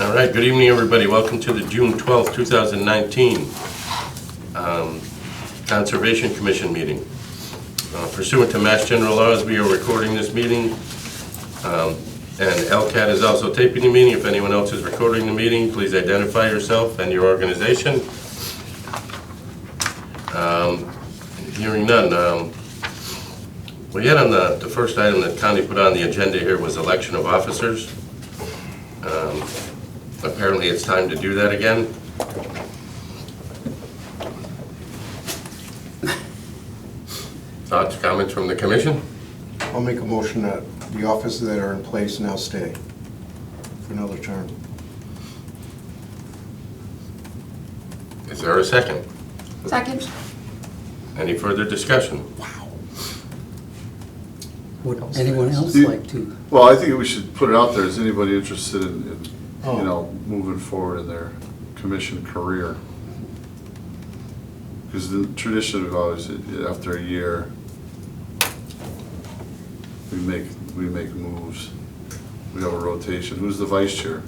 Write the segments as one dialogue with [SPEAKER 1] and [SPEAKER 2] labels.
[SPEAKER 1] All right, good evening, everybody. Welcome to the June 12th, 2019 Conservation Commission meeting. Pursuant to Mass General laws, we are recording this meeting, and LCAT is also taping the meeting. If anyone else is recording the meeting, please identify yourself and your organization. Hearing none. We had on the first item that Connie put on the agenda here was election of officers. Apparently it's time to do that again. Thoughts, comments from the commission?
[SPEAKER 2] I'll make a motion that the officers that are in place now stay for another term.
[SPEAKER 1] Is there a second?
[SPEAKER 3] Second.
[SPEAKER 1] Any further discussion?
[SPEAKER 4] Would anyone else
[SPEAKER 5] Do you-
[SPEAKER 4] like to?
[SPEAKER 5] Well, I think we should put it out there. Is anybody interested in you know, moving forward in their commission career? Because the tradition of always, after a year, we make moves. We have a rotation. Who's the vice chair?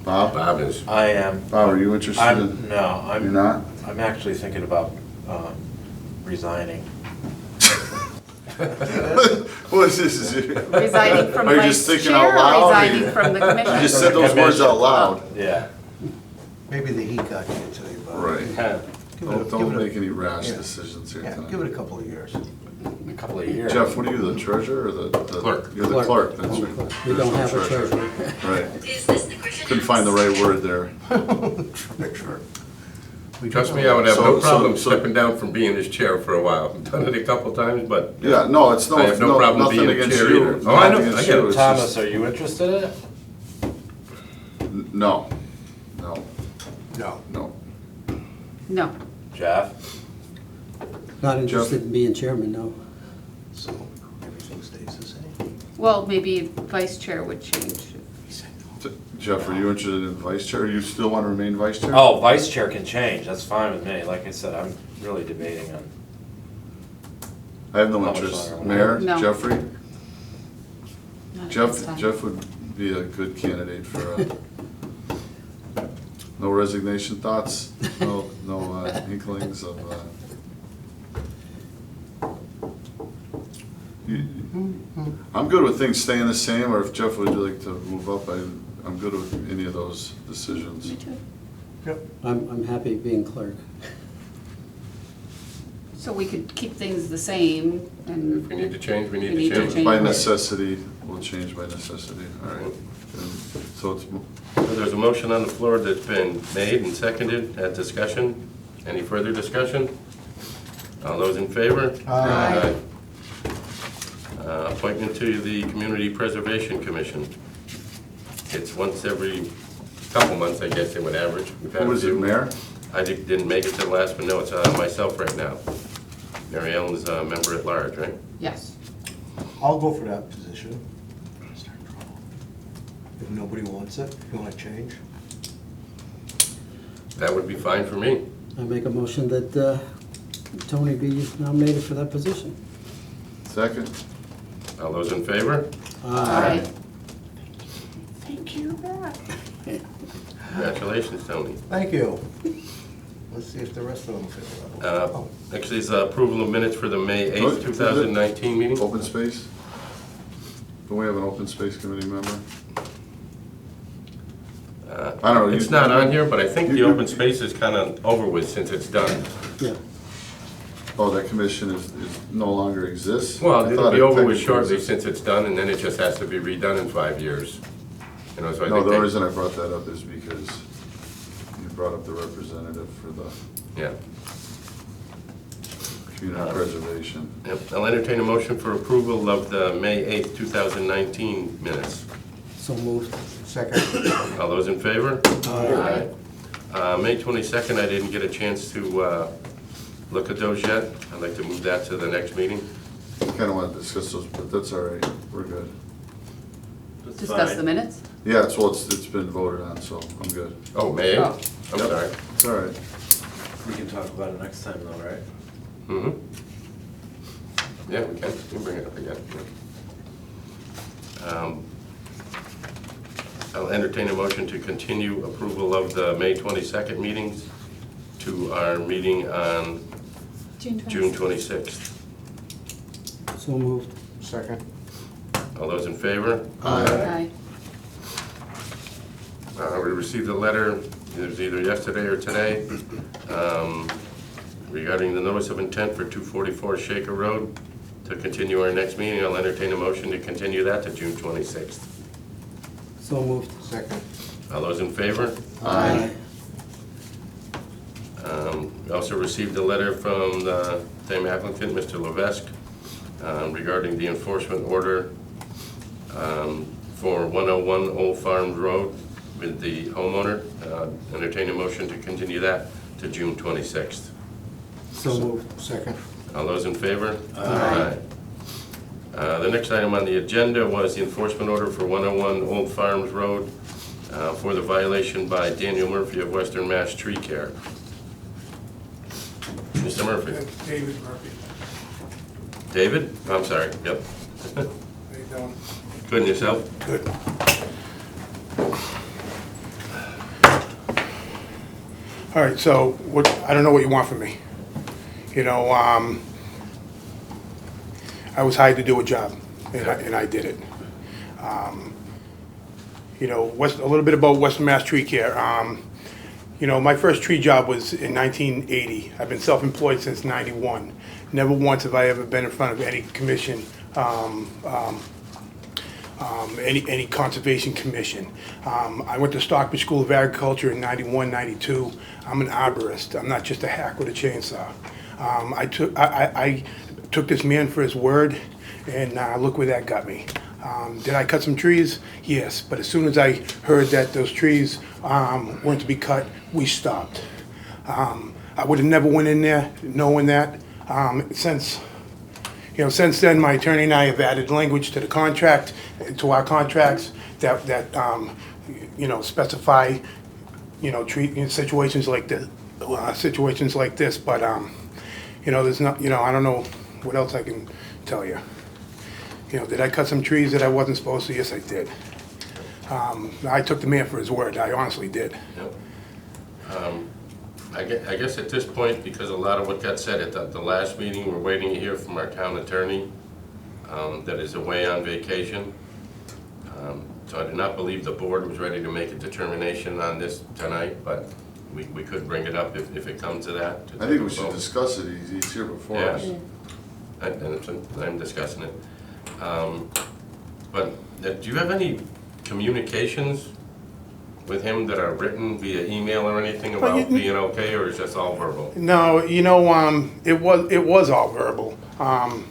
[SPEAKER 5] Bob?
[SPEAKER 1] Bob is.
[SPEAKER 6] I am.
[SPEAKER 5] Bob, are you interested in?
[SPEAKER 6] No,
[SPEAKER 5] You're not?
[SPEAKER 6] I'm actually thinking about resigning.
[SPEAKER 5] What is this?
[SPEAKER 3] Resigning from
[SPEAKER 5] Are you
[SPEAKER 3] vice
[SPEAKER 5] just thinking
[SPEAKER 3] chair
[SPEAKER 5] out
[SPEAKER 3] or
[SPEAKER 5] loud?
[SPEAKER 3] resigning from the commission?
[SPEAKER 5] You just said those words out loud.
[SPEAKER 6] Yeah.
[SPEAKER 2] Maybe the heat got you today, but.
[SPEAKER 5] Right.
[SPEAKER 2] Give it a-
[SPEAKER 5] Don't
[SPEAKER 2] give it a-
[SPEAKER 5] make any rash
[SPEAKER 2] yeah.
[SPEAKER 5] decisions here
[SPEAKER 2] Yeah,
[SPEAKER 5] tonight.
[SPEAKER 2] give it a couple of years.
[SPEAKER 6] A couple of years.
[SPEAKER 5] Jeff, what are you, the treasurer or the?
[SPEAKER 1] Clerk.
[SPEAKER 5] You're the clerk, that's right.
[SPEAKER 4] We
[SPEAKER 5] There's
[SPEAKER 4] don't
[SPEAKER 5] no
[SPEAKER 4] have a treasurer.
[SPEAKER 5] Right. Couldn't find the right word there.
[SPEAKER 2] Treasurer. We
[SPEAKER 1] Trust
[SPEAKER 2] do
[SPEAKER 1] me, I would have
[SPEAKER 5] So-
[SPEAKER 1] no
[SPEAKER 5] so-
[SPEAKER 1] problem
[SPEAKER 5] so-
[SPEAKER 1] stepping down from being his chair for a while. I've done it a couple times, but
[SPEAKER 5] Yeah, no, it's
[SPEAKER 1] I have no problem
[SPEAKER 5] nothing
[SPEAKER 1] being a
[SPEAKER 5] against
[SPEAKER 1] chair
[SPEAKER 5] you.
[SPEAKER 1] either. Oh, I know,
[SPEAKER 5] Nothing
[SPEAKER 1] I
[SPEAKER 5] against
[SPEAKER 1] get
[SPEAKER 5] you,
[SPEAKER 1] it.
[SPEAKER 5] it's
[SPEAKER 6] Thomas,
[SPEAKER 5] just-
[SPEAKER 6] are you interested in it?
[SPEAKER 5] No,
[SPEAKER 2] No.
[SPEAKER 5] no.
[SPEAKER 3] No.
[SPEAKER 6] Jeff?
[SPEAKER 4] Not interested in being chairman, no.
[SPEAKER 2] So everything stays the same.
[SPEAKER 3] Well, maybe vice chair would change.
[SPEAKER 5] Jeff, are you interested in vice chair? You still want to remain vice chair?
[SPEAKER 6] Oh, vice chair can change, that's fine with me. Like I said, I'm really debating on.
[SPEAKER 5] I have no
[SPEAKER 6] How much
[SPEAKER 5] interest.
[SPEAKER 6] longer?
[SPEAKER 5] Mayor,
[SPEAKER 3] No.
[SPEAKER 5] Jeffrey?
[SPEAKER 3] Not at this
[SPEAKER 5] Jeff
[SPEAKER 3] time.
[SPEAKER 5] would be a good candidate for, no resignation thoughts? No inklings of, I'm good with things staying the same, or if Jeff would like to move up, I'm good with any of those decisions.
[SPEAKER 3] Me too.
[SPEAKER 2] Yep.
[SPEAKER 4] I'm happy being clerk.
[SPEAKER 3] So we could keep things the same and.
[SPEAKER 1] if we need to change, we
[SPEAKER 3] We
[SPEAKER 1] need
[SPEAKER 3] need
[SPEAKER 1] to
[SPEAKER 3] to
[SPEAKER 1] change.
[SPEAKER 3] change.
[SPEAKER 5] By necessity, we'll change by necessity, all right. And so it's,
[SPEAKER 1] So there's a motion on the floor that's been made and seconded at discussion. Any further discussion? All those in favor?
[SPEAKER 3] Aye.
[SPEAKER 1] Appointment to the Community Preservation Commission. It's once every couple months, I guess, they would average. We've had
[SPEAKER 5] who
[SPEAKER 1] a
[SPEAKER 5] is it,
[SPEAKER 1] few.
[SPEAKER 5] Mayor?
[SPEAKER 1] I didn't make it to the last, but no, it's myself right now. Mary Ellen's a member at large, right?
[SPEAKER 3] Yes.
[SPEAKER 2] I'll go for that position. If nobody wants it, if you want to change.
[SPEAKER 1] That would be fine for me.
[SPEAKER 4] I make a motion that Tony be nominated for that position.
[SPEAKER 5] Second?
[SPEAKER 1] All those in favor?
[SPEAKER 3] Aye.
[SPEAKER 2] Thank you.
[SPEAKER 1] Congratulations, Tony.
[SPEAKER 2] Thank you. Let's see if the rest of them fit the level.
[SPEAKER 1] Next is approval of minutes for the May
[SPEAKER 5] Oh,
[SPEAKER 1] 8th, 2019 meeting.
[SPEAKER 5] Open space? Don't we have an open space committee member? I don't know.
[SPEAKER 1] It's not on here, but I think the
[SPEAKER 5] you-
[SPEAKER 1] open space is kind of over with since it's done.
[SPEAKER 4] Yeah.
[SPEAKER 5] Oh, that commission is no longer exists?
[SPEAKER 1] Well,
[SPEAKER 5] I
[SPEAKER 1] it'll
[SPEAKER 5] thought
[SPEAKER 1] be
[SPEAKER 5] it
[SPEAKER 1] over with
[SPEAKER 5] technically
[SPEAKER 1] shortly
[SPEAKER 5] existed.
[SPEAKER 1] since it's done, and then it just has to be redone in 5 years. You know, so I
[SPEAKER 5] No,
[SPEAKER 1] think
[SPEAKER 5] the
[SPEAKER 1] they-
[SPEAKER 5] reason I brought that up is because you brought up the representative for the
[SPEAKER 1] Yeah.
[SPEAKER 5] community preservation.
[SPEAKER 1] Yep. I'll entertain a motion for approval of the May 8th, 2019 minutes.
[SPEAKER 4] So moved.
[SPEAKER 2] Second.
[SPEAKER 1] All those in favor?
[SPEAKER 3] Aye.
[SPEAKER 1] May 22nd, I didn't get a chance to look at those yet. I'd like to move that to the next meeting.
[SPEAKER 5] I kinda wanna discuss those, but that's all right, we're good.
[SPEAKER 3] Discuss the minutes?
[SPEAKER 5] Yeah, it's been voted on, so I'm good.
[SPEAKER 1] Oh, May 8th? I'm
[SPEAKER 5] Yep.
[SPEAKER 1] sorry.
[SPEAKER 5] It's all right.
[SPEAKER 6] We can talk about it next time though, right?
[SPEAKER 1] Mm-hmm. Yeah, we can bring it up again. I'll entertain a motion to continue approval of the May 22nd meetings to our meeting on June 26th.
[SPEAKER 4] So moved.
[SPEAKER 2] Second.
[SPEAKER 1] All those in favor?
[SPEAKER 3] Aye.
[SPEAKER 1] We received a letter, it was either yesterday or today, regarding the notice of intent for 244 Shaker Road to continue our next meeting. I'll entertain a motion to continue that to June 26th.
[SPEAKER 4] So moved.
[SPEAKER 2] Second.
[SPEAKER 1] All those in favor?
[SPEAKER 4] Aye.
[SPEAKER 1] We also received a letter from the same applicant, Mr. Levesque, regarding the enforcement order for 101 Old Farms Road with the homeowner. Entertain a motion to continue that to June 26th.
[SPEAKER 4] So moved.
[SPEAKER 2] Second.
[SPEAKER 1] All those in favor?
[SPEAKER 3] Aye.
[SPEAKER 1] The next item on the agenda was the enforcement order for 101 Old Farms Road for the violation by Daniel Murphy of Western Mass Tree Care. Mr. Murphy.
[SPEAKER 7] David Murphy.
[SPEAKER 1] David? I'm sorry, yep.
[SPEAKER 7] How you doing?
[SPEAKER 1] Good, and yourself?
[SPEAKER 7] Good. All right, so I don't know what you want from me. You know, I was hired to do a job, and I did it. You know, a little bit about Western Mass Tree Care. You know, my first tree job was in 1980. I've been self-employed since '91. Never once have I ever been in front of any commission, any conservation commission. I went to Stockbridge School of Agriculture in '91, '92. I'm an arborist. I'm not just a hack with a chainsaw. I took this man for his word, and look where that got me. Did I cut some trees? Yes, but as soon as I heard that those trees weren't to be cut, we stopped. I would have never went in there knowing that. Since then, my attorney and I have added language to the contract, to our contracts that specify, treat situations like this, But there's not, I don't know what else I can tell you. Did I cut some trees that I wasn't supposed to? Yes, I did. I took the man for his word. I honestly did.
[SPEAKER 1] Yep. I guess at this point, because a lot of what got said at the last meeting, we're waiting to hear from our town attorney that is away on vacation. So I do not believe the board was ready to make a determination on this tonight, but we could bring it up if it comes to that.
[SPEAKER 5] I think we should discuss it. He's here before us.
[SPEAKER 1] I'm discussing it. But do you have any communications with him that are written via email or anything about being okay, or is this all verbal?
[SPEAKER 7] No, it was all verbal. I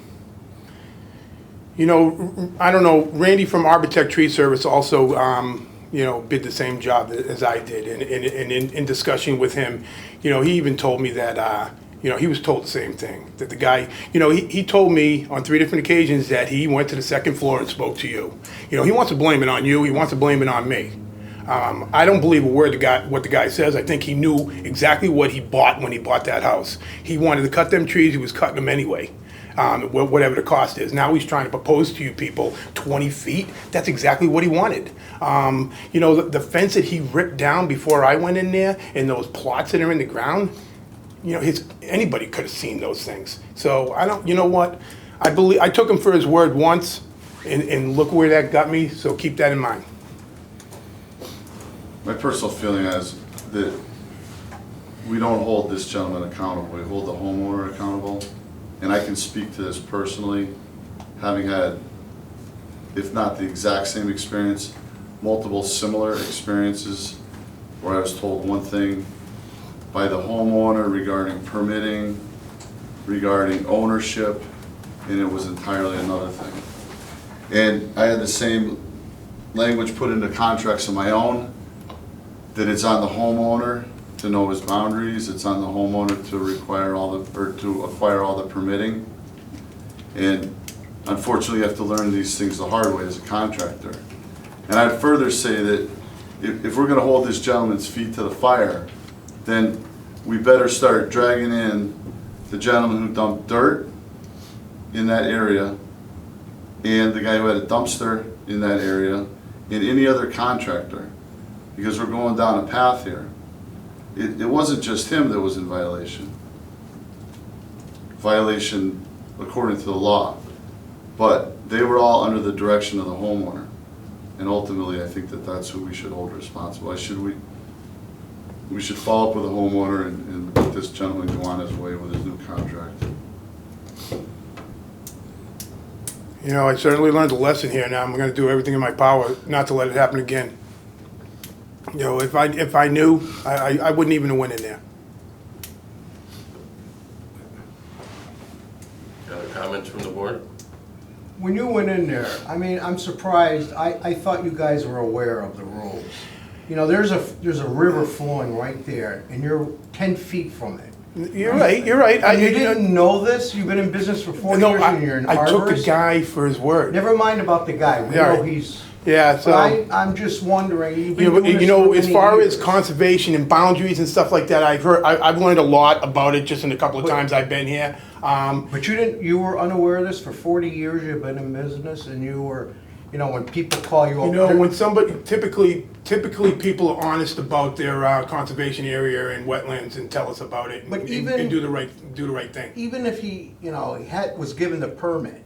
[SPEAKER 7] don't know, Randy from Arbortech Tree Service also, did the same job as I did. And in discussion with him, he even told me that, he was told the same thing. That the guy, he told me on 3 different occasions that he went to the second floor and spoke to you. He wants to blame it on you, he wants to blame it on me. I don't believe a word what the guy says. I think he knew exactly what he bought when he bought that house. He wanted to cut them trees, he was cutting them anyway. Whatever the cost is. Now he's trying to propose to you people 20 feet. That's exactly what he wanted. The fence that he ripped down before I went in there and those plots that are in the ground, anybody could have seen those things. So what? I took him for his word once, and look where that got me, so keep that in mind.
[SPEAKER 5] My personal feeling is that we don't hold this gentleman accountable, we hold the homeowner accountable. And I can speak to this personally, having had, if not the exact same experience, multiple similar experiences where I was told one thing by the homeowner regarding permitting, regarding ownership, and it was entirely another thing. And I had the same language put into contracts of my own, that it's on the homeowner to know his boundaries, it's on the homeowner to require to acquire all the permitting. And unfortunately, you have to learn these things the hard way as a contractor. And I'd further say that if we're gonna hold this gentleman's feet to the fire, then we better start dragging in the gentleman who dumped dirt in that area, and the guy who had a dumpster in that area, and any other contractor, because we're going down a path here. It wasn't just him that was in violation. Violation according to the law. But they were all under the direction of the homeowner. And ultimately, I think that that's who we should hold responsible. We should follow up with the homeowner and let this gentleman go on his way with his new contract.
[SPEAKER 7] You know, I certainly learned a lesson here. Now I'm going to do everything in my power not to let it happen again. You know, if I knew, I wouldn't even have went in there.
[SPEAKER 1] Any other comments from the board?
[SPEAKER 2] When you went in there, I mean, I'm surprised, I thought you guys were aware of the rules. You know, there's a river flowing right there, and you're 10 feet from it.
[SPEAKER 7] You're right.
[SPEAKER 2] And you didn't know this? You've been in business for 40
[SPEAKER 7] No,
[SPEAKER 2] years and you're an
[SPEAKER 7] I took the
[SPEAKER 2] arborist?
[SPEAKER 7] guy for his word.
[SPEAKER 2] Never mind about the guy, we
[SPEAKER 7] Yeah,
[SPEAKER 2] know
[SPEAKER 7] right.
[SPEAKER 2] he's,
[SPEAKER 7] Yeah, so.
[SPEAKER 2] but I'm just wondering, you've been
[SPEAKER 7] You
[SPEAKER 2] doing
[SPEAKER 7] know,
[SPEAKER 2] this
[SPEAKER 7] you know,
[SPEAKER 2] for
[SPEAKER 7] as
[SPEAKER 2] many
[SPEAKER 7] far as
[SPEAKER 2] years.
[SPEAKER 7] conservation and boundaries and stuff like that, I've learned a lot about it just in a couple of times I've been here.
[SPEAKER 2] But you were unaware of this for 40 years, you've been in business, and you were, you know, when people call you up.
[SPEAKER 7] You know, when somebody, typically people are honest about their conservation area and wetlands and tell us about it
[SPEAKER 2] But
[SPEAKER 7] and
[SPEAKER 2] even-
[SPEAKER 7] do the right thing.
[SPEAKER 2] Even if he, you know, was given the permit,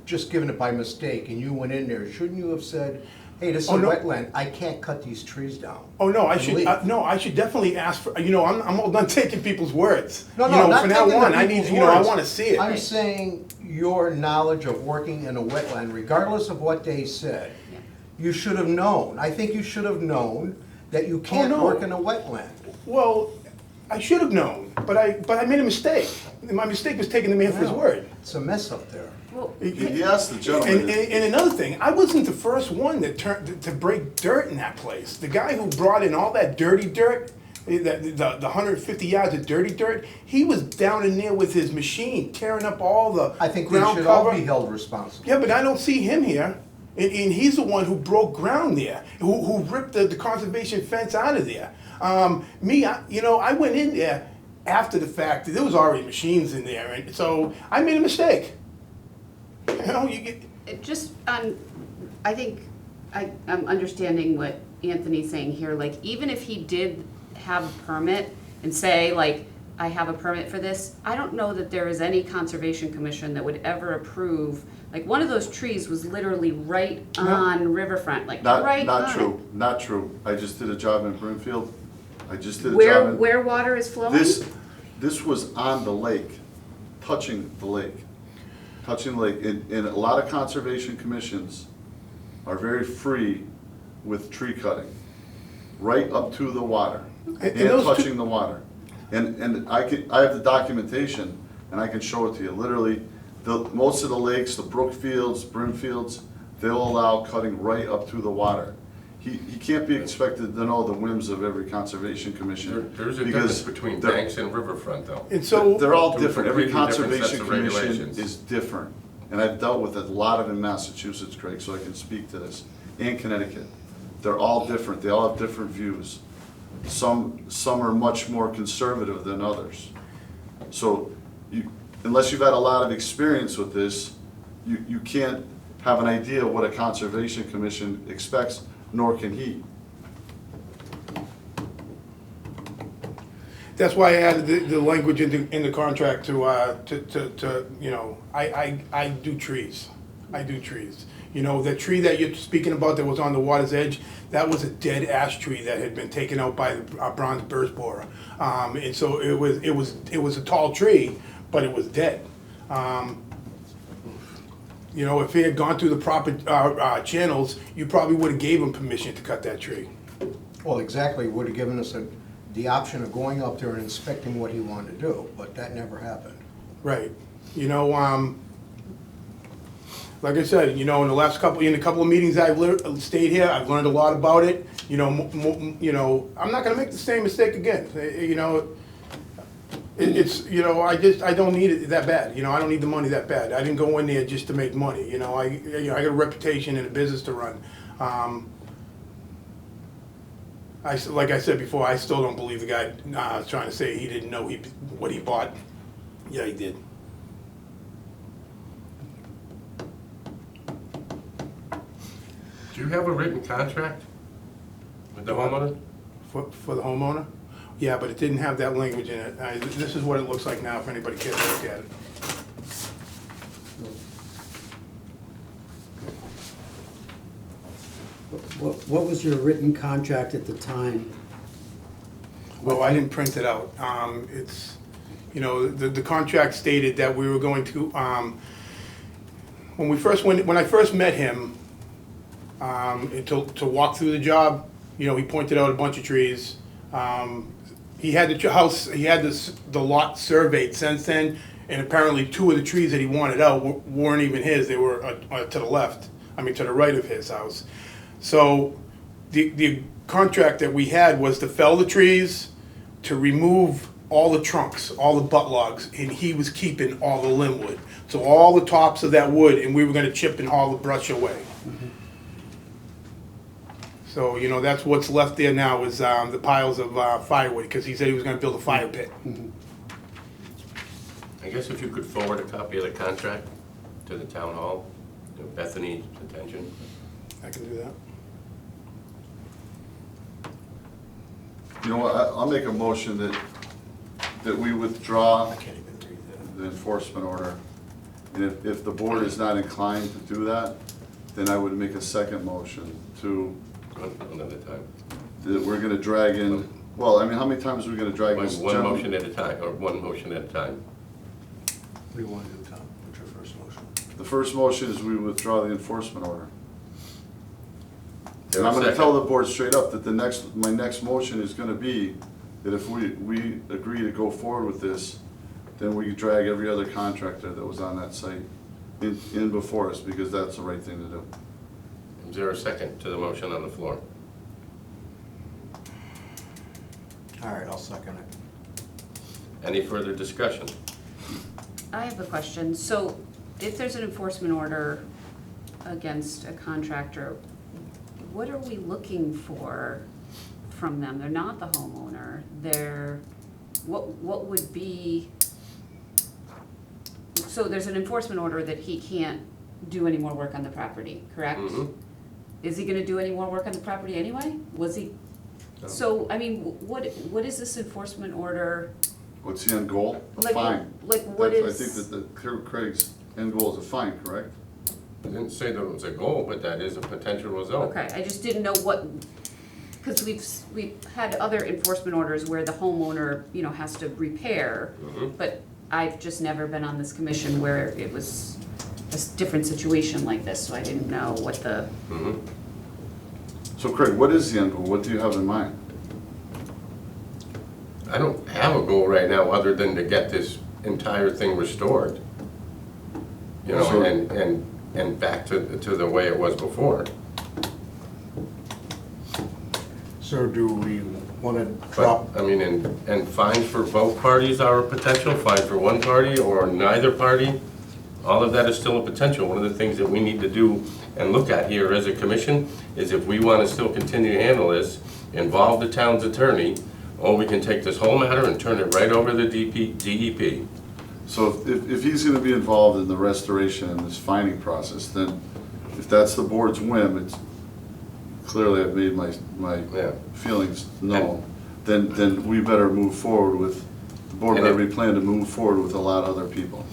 [SPEAKER 2] just given it by mistake, and you went in there, shouldn't you have said, hey, this is
[SPEAKER 7] Oh,
[SPEAKER 2] a
[SPEAKER 7] no.
[SPEAKER 2] wetland, I can't cut these trees down?
[SPEAKER 7] Oh, no, I
[SPEAKER 2] and
[SPEAKER 7] should,
[SPEAKER 2] leave?
[SPEAKER 7] I should definitely ask for, you know, I'm all done taking people's words.
[SPEAKER 2] No,
[SPEAKER 7] You
[SPEAKER 2] no,
[SPEAKER 7] know,
[SPEAKER 2] not
[SPEAKER 7] from now
[SPEAKER 2] taking
[SPEAKER 7] on,
[SPEAKER 2] the
[SPEAKER 7] I need,
[SPEAKER 2] people's
[SPEAKER 7] you know, I
[SPEAKER 2] words.
[SPEAKER 7] wanna see it.
[SPEAKER 2] I'm saying your knowledge of working in a wetland, regardless of what they said,
[SPEAKER 3] Yeah.
[SPEAKER 2] you should have known. I think you should have known that you can't
[SPEAKER 7] no.
[SPEAKER 2] work in a wetland.
[SPEAKER 7] Well, I should have known, but I made a mistake. My mistake was taking the man for his
[SPEAKER 2] No.
[SPEAKER 7] word.
[SPEAKER 2] It's a mess up there.
[SPEAKER 3] Well,
[SPEAKER 5] He asked the
[SPEAKER 7] And,
[SPEAKER 5] gentleman.
[SPEAKER 7] and another thing, I wasn't the first one that to break dirt in that place. The guy who brought in all that dirty dirt, the 150 yards of dirty dirt, he was down in there with his machine, tearing up all the
[SPEAKER 2] I think we
[SPEAKER 7] ground
[SPEAKER 2] should all
[SPEAKER 7] cover.
[SPEAKER 2] be held responsible.
[SPEAKER 7] Yeah, but I don't see him here. And he's the one who broke ground there, who ripped the conservation fence out of there. I went in there after the fact. There was already machines in there, and so I made a mistake. You know, you get.
[SPEAKER 3] it just, I think I'm understanding what Anthony's saying here, like, even if he did have a permit and say, like, I have a permit for this, I don't know that there is any conservation commission that would ever approve, like, one of those trees was literally right on riverfront, like, right on
[SPEAKER 5] Not
[SPEAKER 3] it.
[SPEAKER 5] true, not true. I just did a job in Brimfield. I just did a job in.
[SPEAKER 3] Where water is flowing?
[SPEAKER 5] This was on the lake, touching the lake. Touching the lake. And a lot of conservation commissions are very free with tree cutting, right up to the water, and
[SPEAKER 7] those two-
[SPEAKER 5] touching the water. And I have the documentation, and I can show it to you. Literally, most of the lakes, the Brookfields, Brimfields, they'll allow cutting right up to the water. He can't be expected to know the whims of every conservation commission.
[SPEAKER 1] There's a
[SPEAKER 5] because
[SPEAKER 1] difference between
[SPEAKER 5] they're-
[SPEAKER 1] banks and riverfront, though.
[SPEAKER 7] And so
[SPEAKER 5] They're all
[SPEAKER 1] Two
[SPEAKER 5] different. Every
[SPEAKER 1] completely different sets
[SPEAKER 5] conservation
[SPEAKER 1] of
[SPEAKER 5] commission
[SPEAKER 1] regulations.
[SPEAKER 5] is different. And I've dealt with a lot of in Massachusetts, Craig, so I can speak to this, and Connecticut. They're all different. They all have different views. Some are much more conservative than others. So unless you've had a lot of experience with this, you can't have an idea what a conservation commission expects, nor can he.
[SPEAKER 7] That's why I added the language in the contract to you know, I do trees. I do trees. You know, the tree that you're speaking about that was on the water's edge, that was a dead ash tree that had been taken out by the bronze burst borer. And so it was a tall tree, but it was dead. You know, if he had gone through the proper channels, you probably would have gave him permission to cut that tree.
[SPEAKER 2] Well, exactly, would have given us the option of going up there and inspecting what he wanted to do, but that never happened.
[SPEAKER 7] Right. You know, like I said, you know, in a couple of meetings I've stayed here, I've learned a lot about it. You know, I'm not gonna make the same mistake again. You know, it's, you know, I don't need it that bad. You know, I don't need the money that bad. I didn't go in there just to make money. You know, I got a reputation and a business to run. Like I said before, I still don't believe the guy trying to say he didn't know what he bought. Yeah, he did.
[SPEAKER 1] Do you you have a written contract with the homeowner?
[SPEAKER 7] For the homeowner? Yeah, but it didn't have that language in it. This is what it looks like now, if anybody cares to look at it.
[SPEAKER 4] What was your written contract at the time?
[SPEAKER 7] Well, I didn't print it out. It's, you know, the contract stated that we were going to, when I first met him, and to walk through the job, you know, he pointed out a bunch of trees. He had the lot surveyed since then, and apparently 2 of the trees that he wanted out weren't even his. They were to the left, to the right of his house. So the contract that we had was to fell the trees, to remove all the trunks, all the butt logs, and he was keeping all the limb wood. So all the tops of that wood, and we were gonna chip and haul the brush away. So, you know, that's what's left there now is the piles of firewood, because he said he was gonna build a fire pit.
[SPEAKER 1] I guess if you could forward a copy of the contract to the town hall, to Bethany's attention.
[SPEAKER 7] I can do that.
[SPEAKER 5] You know what, I'll make a motion that we withdraw the enforcement order. And if the board is not inclined to do that, then I would make a second motion to,
[SPEAKER 1] Another time.
[SPEAKER 5] that we're gonna drag in, well, I mean, how many times are we gonna drag this
[SPEAKER 1] One
[SPEAKER 5] gentleman?
[SPEAKER 1] motion at a time, or one motion at a time.
[SPEAKER 2] What do you want to do, Tom? What's your first motion?
[SPEAKER 5] The first motion is we withdraw the enforcement order.
[SPEAKER 1] There
[SPEAKER 5] And I'm
[SPEAKER 1] a
[SPEAKER 5] gonna
[SPEAKER 1] second?
[SPEAKER 5] tell the board straight up that my next motion is gonna be that if we agree to go forward with this, then we drag every other contractor that was on that site in before us, because that's the right thing to do.
[SPEAKER 1] Is there a second to the motion on the floor?
[SPEAKER 2] All right, I'll second it.
[SPEAKER 1] Any further discussion?
[SPEAKER 3] I have a question. So if there's an enforcement order against a contractor, what are we looking for from them? They're not the homeowner. What would be, so there's an enforcement order that he can't do any more work on the property, correct?
[SPEAKER 1] Mhm.
[SPEAKER 3] Is he gonna do any more work on the property anyway? Was he?
[SPEAKER 1] No.
[SPEAKER 3] So, I mean, what is this enforcement order?
[SPEAKER 5] What's the end goal? A
[SPEAKER 3] Like,
[SPEAKER 5] fine.
[SPEAKER 3] like, what
[SPEAKER 5] I
[SPEAKER 3] is-
[SPEAKER 5] think that Craig's end goal is a fine, correct?
[SPEAKER 1] I didn't say that it was a goal, but that is a potential result.
[SPEAKER 3] Okay, I just didn't know what, because we've had other enforcement orders where the homeowner, you know, has to repair,
[SPEAKER 1] Mhm.
[SPEAKER 3] but I've just never been on this commission where it was a different situation like this, so I didn't know what the,
[SPEAKER 1] Mhm.
[SPEAKER 5] So Craig, what is the end goal? What do you have in mind?
[SPEAKER 1] I don't have a goal right now other than to get this entire thing restored. You know,
[SPEAKER 5] So-
[SPEAKER 1] and back to the way it was before.
[SPEAKER 2] So do we want to
[SPEAKER 1] But,
[SPEAKER 2] drop?
[SPEAKER 1] I mean, and fines for both parties are a potential, fine for one party or neither party, all of that is still a potential. One of the things that we need to do and look at here as a commission is if we want to still continue to handle this, involve the town's attorney, or we can take this whole matter and turn it right over to the DEP.
[SPEAKER 5] So if he's gonna be involved in the restoration and this fining process, then if that's the board's whim, it's, clearly I've made my
[SPEAKER 1] Yeah.
[SPEAKER 5] feelings known, then we better move forward with, the board
[SPEAKER 1] And
[SPEAKER 5] better
[SPEAKER 1] if-
[SPEAKER 5] be planning to move forward with a lot of other people.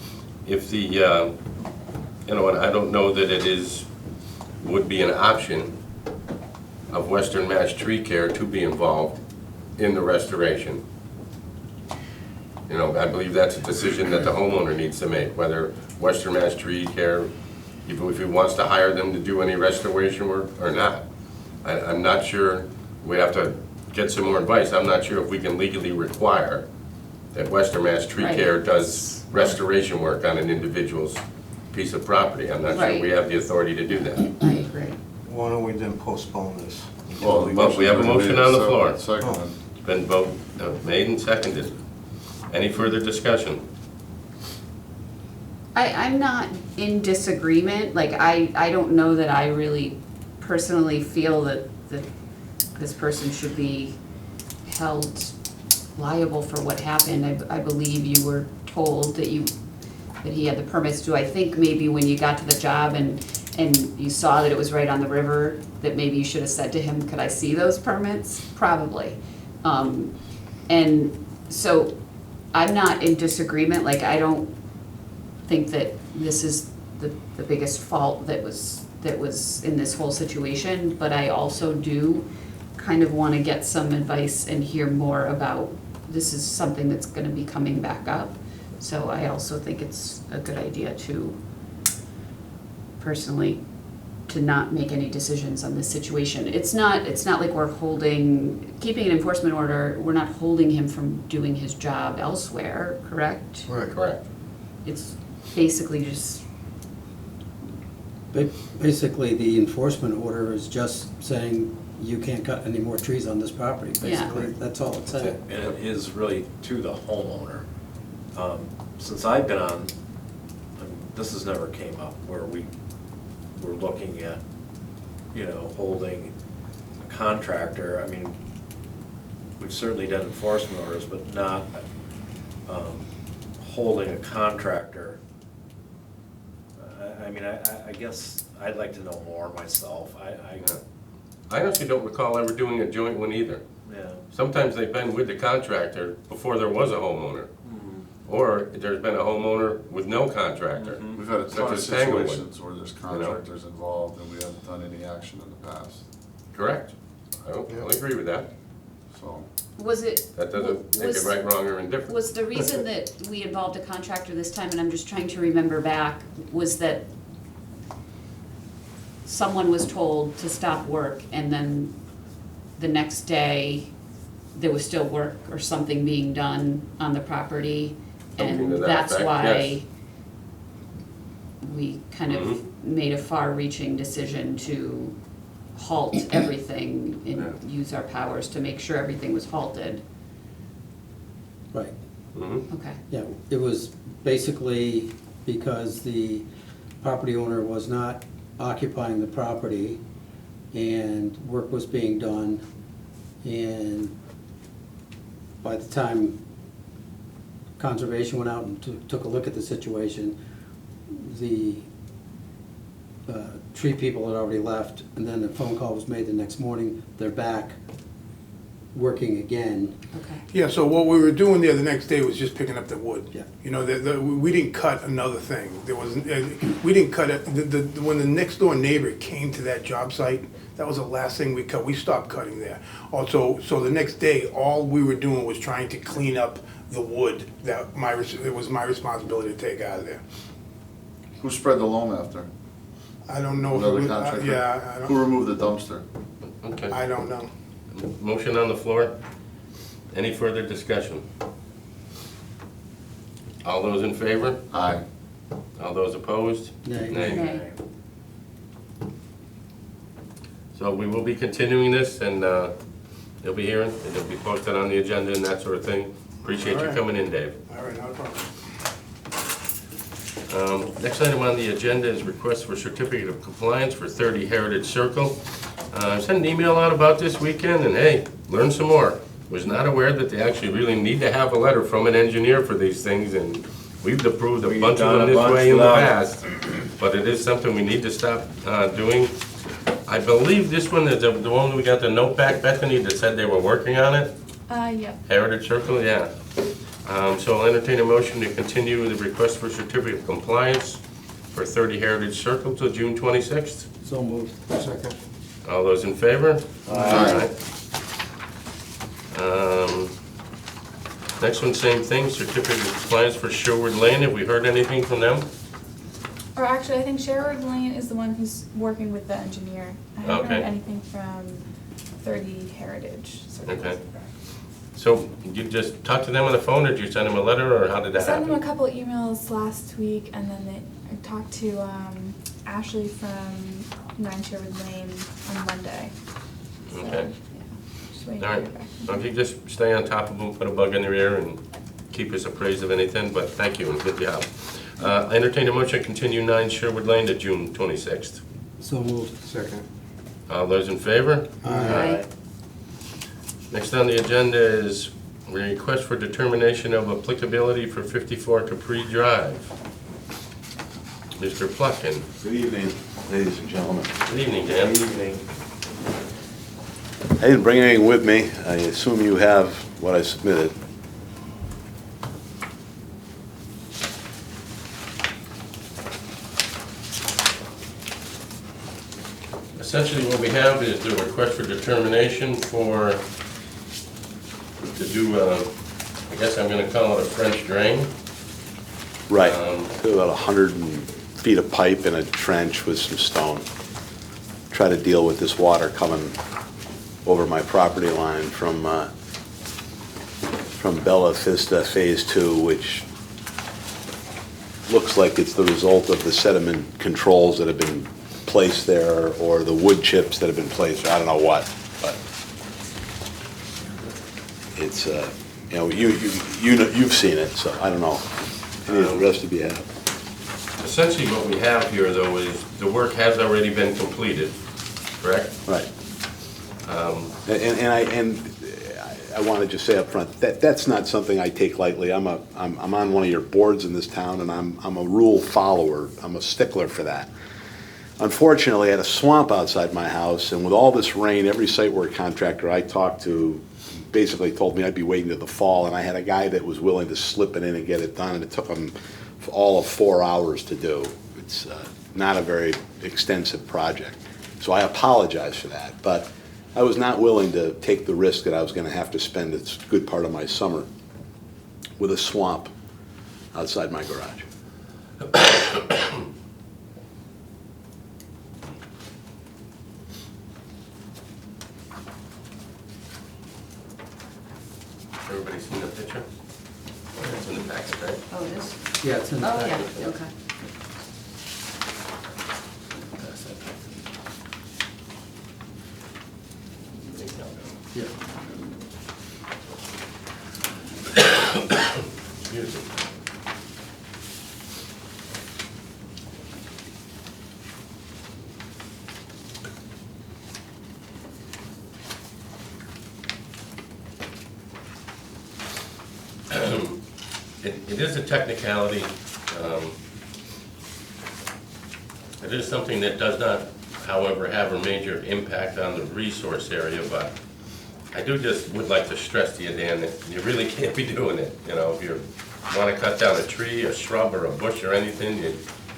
[SPEAKER 1] If the, you know, and I don't know that would be an option of Western Mass Tree Care to be involved in the restoration. You know, I believe that's a decision that the homeowner needs to make, whether Western Mass Tree Care, if he wants to hire them to do any restoration work or not. I'm not sure, we have to get some more advice, I'm not sure if we can legally require that Western Mass Tree
[SPEAKER 3] Right.
[SPEAKER 1] Care does restoration work on an individual's piece of property. I'm not sure we have the authority to do that.
[SPEAKER 3] I agree.
[SPEAKER 2] Why don't we then postpone this?
[SPEAKER 5] Well,
[SPEAKER 1] we have a motion on the floor.
[SPEAKER 5] Second.
[SPEAKER 1] It's been made and seconded. Any further discussion?
[SPEAKER 3] I'm not in disagreement, like, I don't know that I really personally feel that this person should be held liable for what happened. I believe you were told that he had the permits to, I think maybe when you got to the job and and you saw that it was right on the river, that maybe you should have said to him, could I see those permits? Probably. And so I'm not in disagreement, like, I don't think that this is the biggest fault that was in this whole situation, but I also do kind of want to get some advice and hear more about, this is something that's gonna be coming back up. So I also think it's a good idea to, personally, to not make any decisions on this situation. It's not like we're keeping an enforcement order, we're not holding him from doing his job elsewhere, correct?
[SPEAKER 1] Correct.
[SPEAKER 3] It's basically just,
[SPEAKER 4] Basically, the enforcement order is just saying you can't cut any more trees on this property, basically. That's all it's saying.
[SPEAKER 6] And it is really to the homeowner. Since I've been on, this has never came up where we were looking at, holding a contractor. I mean, we've certainly done enforcement orders, but not holding a contractor. I guess I'd like to know more myself.
[SPEAKER 1] I honestly don't recall ever doing a joint one either.
[SPEAKER 6] Yeah.
[SPEAKER 1] Sometimes they've been with the contractor before there was a homeowner. Or there's been a homeowner with no contractor.
[SPEAKER 5] We've had a ton of
[SPEAKER 1] Such as Tanglewood.
[SPEAKER 5] situations where there's contractors involved and we haven't done any action in the past,
[SPEAKER 1] Correct. I'll agree with that.
[SPEAKER 5] so.
[SPEAKER 3] was it?
[SPEAKER 1] That doesn't make it right, wrong, or indifferent.
[SPEAKER 3] Was the reason that we involved a contractor this time, and I'm just trying to remember back, was that someone was told to stop work and then the next day there was still work or something being done on the property?
[SPEAKER 1] Something to
[SPEAKER 3] And
[SPEAKER 1] that
[SPEAKER 3] that's
[SPEAKER 1] effect,
[SPEAKER 3] why
[SPEAKER 1] yes.
[SPEAKER 3] we kind of made a far-reaching decision to halt everything and use our powers to make sure everything was halted.
[SPEAKER 4] Right.
[SPEAKER 1] Mhm.
[SPEAKER 3] Okay.
[SPEAKER 4] Yeah, it was basically because the property owner was not occupying the property and work was being done. And by the time conservation went out and took a look at the situation, the tree people had already left, and then the phone call was made the next morning. They're back working again.
[SPEAKER 3] Okay.
[SPEAKER 7] Yeah, so what we were doing there the next day was just picking up the wood.
[SPEAKER 4] Yeah.
[SPEAKER 7] We didn't cut another thing. There was, we didn't cut it, when the next door neighbor came to that job site, that was the last thing we cut. We stopped cutting there. Also, so the next day, all we were doing was trying to clean up the wood that it was my responsibility to take out of there.
[SPEAKER 5] Who spread the loam after?
[SPEAKER 7] I don't know if it
[SPEAKER 5] Another
[SPEAKER 7] was,
[SPEAKER 5] contractor?
[SPEAKER 7] yeah,
[SPEAKER 5] Who removed the dumpster?
[SPEAKER 1] Okay.
[SPEAKER 7] I don't know.
[SPEAKER 1] Motion on the floor. Any further discussion? All those in favor?
[SPEAKER 5] Aye.
[SPEAKER 1] All those opposed?
[SPEAKER 4] Nay.
[SPEAKER 3] Nay.
[SPEAKER 1] So we will be continuing this, and you'll be hearing, it'll be posted on the agenda and that sort of thing. Appreciate you
[SPEAKER 7] All right.
[SPEAKER 1] coming in, Dave.
[SPEAKER 7] All right, no problem.
[SPEAKER 1] Next item on the agenda is request for certificate of compliance for 30 Heritage Circle. I sent an email out about this weekend, and hey, learned some more. Was not aware that they actually really need to have a letter from an engineer for these things, and we've approved a
[SPEAKER 6] We've
[SPEAKER 1] bunch of
[SPEAKER 6] done
[SPEAKER 1] them
[SPEAKER 6] a
[SPEAKER 1] this
[SPEAKER 6] bunch
[SPEAKER 1] way in the
[SPEAKER 6] without it.
[SPEAKER 1] past. But it is something we need to stop doing. I believe this one is the one we got the note back, Bethany, that said they were working on it.
[SPEAKER 8] Yeah.
[SPEAKER 1] Heritage Circle, yeah. So I'll entertain a motion to continue the request for certificate of compliance for 30 Heritage Circle till June 26th.
[SPEAKER 4] So moved.
[SPEAKER 2] Second.
[SPEAKER 1] All those in favor?
[SPEAKER 5] Aye.
[SPEAKER 1] Next one, same thing, certificate of compliance for Sherwood Lane. Have we heard anything from them?
[SPEAKER 8] Or actually, I think Sherwood Lane is the one who's working with the engineer. I haven't
[SPEAKER 1] Okay.
[SPEAKER 8] heard anything from 30 Heritage.
[SPEAKER 1] Okay. So you just talked to them on the phone, or did you send them a letter, or how did
[SPEAKER 8] I
[SPEAKER 1] that
[SPEAKER 8] sent them a
[SPEAKER 1] happen?
[SPEAKER 8] couple emails last week, and then I talked to Ashley from 9 Sherwood Lane on Monday. So,
[SPEAKER 1] Okay.
[SPEAKER 8] yeah, just waiting
[SPEAKER 1] All
[SPEAKER 8] to
[SPEAKER 1] right.
[SPEAKER 8] hear back.
[SPEAKER 1] Well, if you just stay on top of them, put a bug in their ear, and keep us appraised of anything, but thank you and good job. I entertain a motion to continue 9 Sherwood Lane to June 26th.
[SPEAKER 4] So moved.
[SPEAKER 2] Second.
[SPEAKER 1] All those in favor?
[SPEAKER 3] Aye.
[SPEAKER 1] Next on the agenda is a request for determination of applicability for 54 Capri Drive. Mr. Pluckin.
[SPEAKER 9] Good evening. Ladies and gentlemen,
[SPEAKER 1] Good evening, Dan.
[SPEAKER 9] I didn't bring anything with me. I assume you have what I submitted.
[SPEAKER 1] Essentially, what we have is the request for determination to do, I guess I'm gonna call it a French drain.
[SPEAKER 9] Right.
[SPEAKER 1] Um,
[SPEAKER 9] About 100 feet of pipe in a trench with some stone. Try to deal with this water coming over my property line from Bella Vista Phase 2, which looks like it's the result of the sediment controls that have been placed there, or the wood chips that have been placed, I don't know what, but it's, you know, you've seen it, so I don't know. Any of the rest of you have.
[SPEAKER 1] Essentially, what we have here, though, is the work has already been completed, correct?
[SPEAKER 9] Right. And I want to just say up front that that's not something I take lightly. I'm on one of your boards in this town, and I'm a rule follower. I'm a stickler for that. Unfortunately, I had a swamp outside my house, and with all this rain, every site work contractor I talked to basically told me I'd be waiting till the fall, and I had a guy that was willing to slip it in and get it done, and it took him all of 4 hours to do. It's not a very extensive project. So I apologize for that, but I was not willing to take the risk that I was going to have to spend a good part of my summer with a swamp outside my garage.
[SPEAKER 1] Everybody seen the picture? It's in the packet, right?
[SPEAKER 3] Oh, it is?
[SPEAKER 4] Yeah, it's in the
[SPEAKER 3] Oh,
[SPEAKER 4] packet.
[SPEAKER 3] yeah, okay.
[SPEAKER 4] Yeah.
[SPEAKER 1] Excuse me. It is a technicality. It is something that does not, however, have a major impact on the resource area, but I would like to stress to you, Dan, that you really can't be doing it. You know, if you want to cut down a tree, a shrub, or a bush or anything,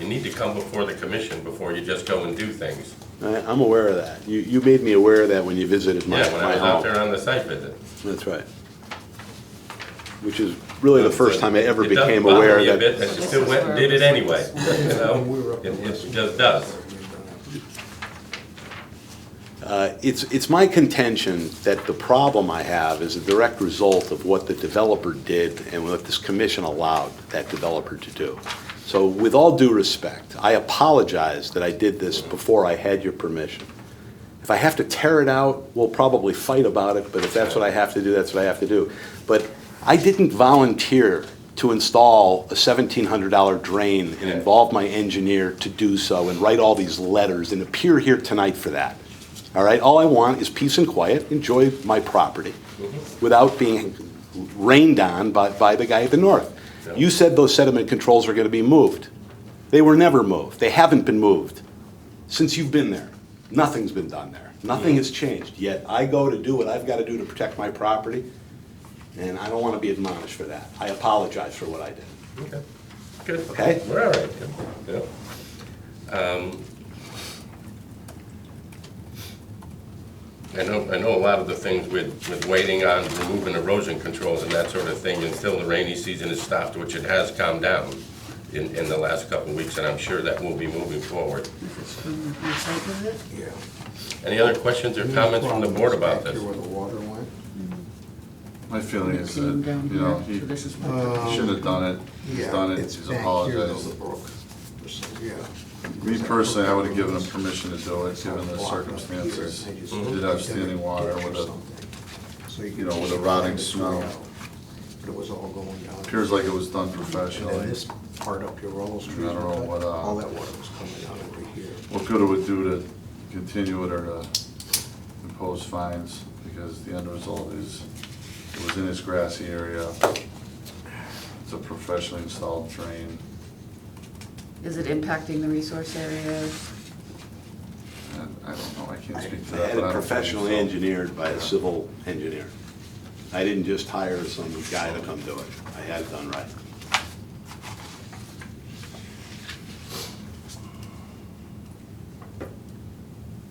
[SPEAKER 1] you need to come before the commission before you just go and do things.
[SPEAKER 9] I'm aware of that. You made me aware of that when you visited my
[SPEAKER 1] Yeah, when I was out there
[SPEAKER 9] home.
[SPEAKER 1] on the site visit.
[SPEAKER 9] That's right. Which is really the first time I ever
[SPEAKER 1] It does
[SPEAKER 9] became
[SPEAKER 1] bother
[SPEAKER 9] aware
[SPEAKER 1] me a
[SPEAKER 9] that.
[SPEAKER 1] bit that you still went and did it anyway, you know? It just does.
[SPEAKER 9] It's my contention that the problem I have is a direct result of what the developer did and what this commission allowed that developer to do. So with all due respect, I apologize that I did this before I had your permission. If I have to tear it out, we'll probably fight about it, but if that's what I have to do, that's what I have to do. But I didn't volunteer to install a $1,700 drain and involve my engineer to do so and write all these letters and appear here tonight for that. All right, all I want is peace and quiet, enjoy my property without being rained on by the guy at the north. You said those sediment controls were gonna be moved. They were never moved. They haven't been moved since you've been there. Nothing's been done there. Nothing has changed, yet I go to do what I've gotta do to protect my property, and I don't wanna be admonished for that. I apologize for what I did.
[SPEAKER 1] Okay, good.
[SPEAKER 9] Okay.
[SPEAKER 1] We're all right, yeah. I know a lot of the things with waiting on removing erosion controls and that sort of thing until the rainy season has stopped, which it has calmed down in the last couple of weeks, and I'm sure that will be moving forward.
[SPEAKER 3] Is this from your site visit?
[SPEAKER 2] Yeah.
[SPEAKER 1] Any other questions or comments from the board about this?
[SPEAKER 2] Where the water went.
[SPEAKER 5] My feeling is that,
[SPEAKER 3] Came down
[SPEAKER 5] you know,
[SPEAKER 3] here,
[SPEAKER 5] he
[SPEAKER 3] so this is what-
[SPEAKER 5] shouldn't have done it. He's
[SPEAKER 2] Yeah,
[SPEAKER 5] done it,
[SPEAKER 2] it's
[SPEAKER 5] he's
[SPEAKER 2] back here, though,
[SPEAKER 5] apologized.
[SPEAKER 2] the brook. Yeah.
[SPEAKER 5] Me personally, I would have given him permission to do it, given the circumstances.
[SPEAKER 2] Mm-hmm.
[SPEAKER 5] He did have standing water with a,
[SPEAKER 2] So
[SPEAKER 5] you know, with a rotting smell.
[SPEAKER 2] But it was all going down.
[SPEAKER 5] appears like it was done
[SPEAKER 2] And then
[SPEAKER 5] professionally.
[SPEAKER 2] this part up here, all those trees.
[SPEAKER 5] I don't know what,
[SPEAKER 2] all that water was coming down over here.
[SPEAKER 5] What good it would do to continue it or to impose fines, because the end result is, it was in his grassy area. It's a professionally installed drain.
[SPEAKER 3] Is it impacting the resource area?
[SPEAKER 5] I don't know, I can't speak to
[SPEAKER 9] I
[SPEAKER 5] that.
[SPEAKER 9] had
[SPEAKER 5] but I
[SPEAKER 9] it
[SPEAKER 5] don't
[SPEAKER 9] professionally
[SPEAKER 5] think so.
[SPEAKER 9] engineered by a civil engineer. I didn't just hire some guy to come do it. I had it done right.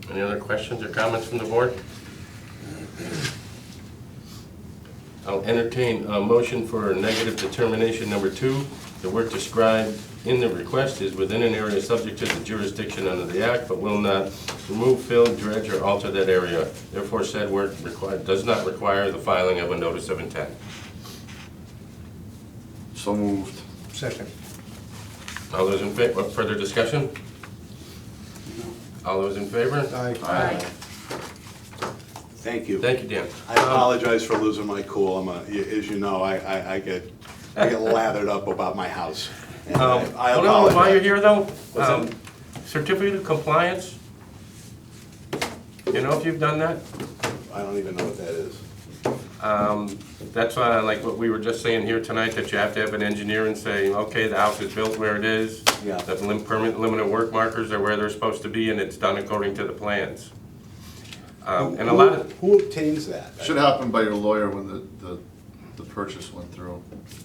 [SPEAKER 1] Any other questions or comments from the board? I'll entertain a motion for negative determination number 2. The work described in the request is within an area subject to the jurisdiction under the Act, but will not remove, fill, dredge, or alter that area. Therefore, said work does not require the filing of a notice of intent.
[SPEAKER 5] So moved.
[SPEAKER 2] Second.
[SPEAKER 1] All those in favor, further discussion? All those in favor?
[SPEAKER 3] Aye.
[SPEAKER 9] Thank you.
[SPEAKER 1] Thank you, Dan.
[SPEAKER 9] I apologize for losing my cool. As you know, I get lathered up about my house. And I
[SPEAKER 1] Hold on, while you're
[SPEAKER 9] apologize.
[SPEAKER 1] here though, certificate of compliance, you know if you've done that?
[SPEAKER 9] I don't even know what that is.
[SPEAKER 1] That's why, like what we were just saying here tonight, that you have to have an engineer and say, okay, the house is built where it is.
[SPEAKER 9] Yeah.
[SPEAKER 1] The permit limited work markers are where they're supposed to be, and it's done according to the plans. And a lot of,
[SPEAKER 9] Who obtains that?
[SPEAKER 5] Should happen by your lawyer when the purchase went through.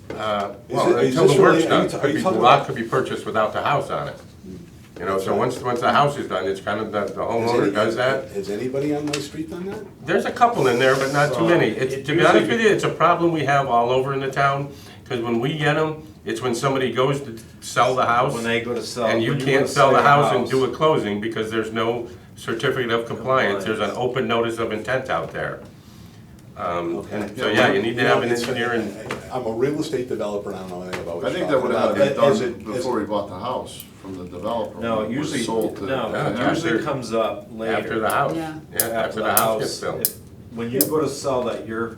[SPEAKER 1] well,
[SPEAKER 9] is
[SPEAKER 1] until
[SPEAKER 9] this
[SPEAKER 1] the work's
[SPEAKER 9] really- are
[SPEAKER 1] done,
[SPEAKER 9] you
[SPEAKER 1] the
[SPEAKER 9] talking
[SPEAKER 1] lot
[SPEAKER 9] about-
[SPEAKER 1] could be purchased without the house on it. You know, so once the house is done, it's kind of, the homeowner does that.
[SPEAKER 9] Has anybody on my street done that?
[SPEAKER 1] There's a couple in there, but not too many. It's, to be honest with you, it's a problem we have all over in the town, because when we get them, it's when somebody goes to sell the house.
[SPEAKER 6] When they go to sell.
[SPEAKER 1] And you
[SPEAKER 6] when go
[SPEAKER 1] can't
[SPEAKER 6] to
[SPEAKER 1] sell the
[SPEAKER 6] your
[SPEAKER 1] house and do a closing because there's no certificate of compliance. There's an open notice of intent out there. And so, yeah, you need to have an engineer and,
[SPEAKER 9] I'm a real estate developer, and I don't know anything about what
[SPEAKER 5] I
[SPEAKER 9] you're
[SPEAKER 5] think that would have
[SPEAKER 9] talking
[SPEAKER 5] been
[SPEAKER 9] about.
[SPEAKER 5] done before he bought the house from the developer.
[SPEAKER 6] No,
[SPEAKER 5] when it was
[SPEAKER 6] usually,
[SPEAKER 5] sold to-
[SPEAKER 6] no,
[SPEAKER 1] Yeah,
[SPEAKER 6] it usually
[SPEAKER 1] after-
[SPEAKER 6] comes up later.
[SPEAKER 1] after the house.
[SPEAKER 3] Yeah.
[SPEAKER 1] Yeah, after the house gets built.
[SPEAKER 6] if- When you go to sell that, your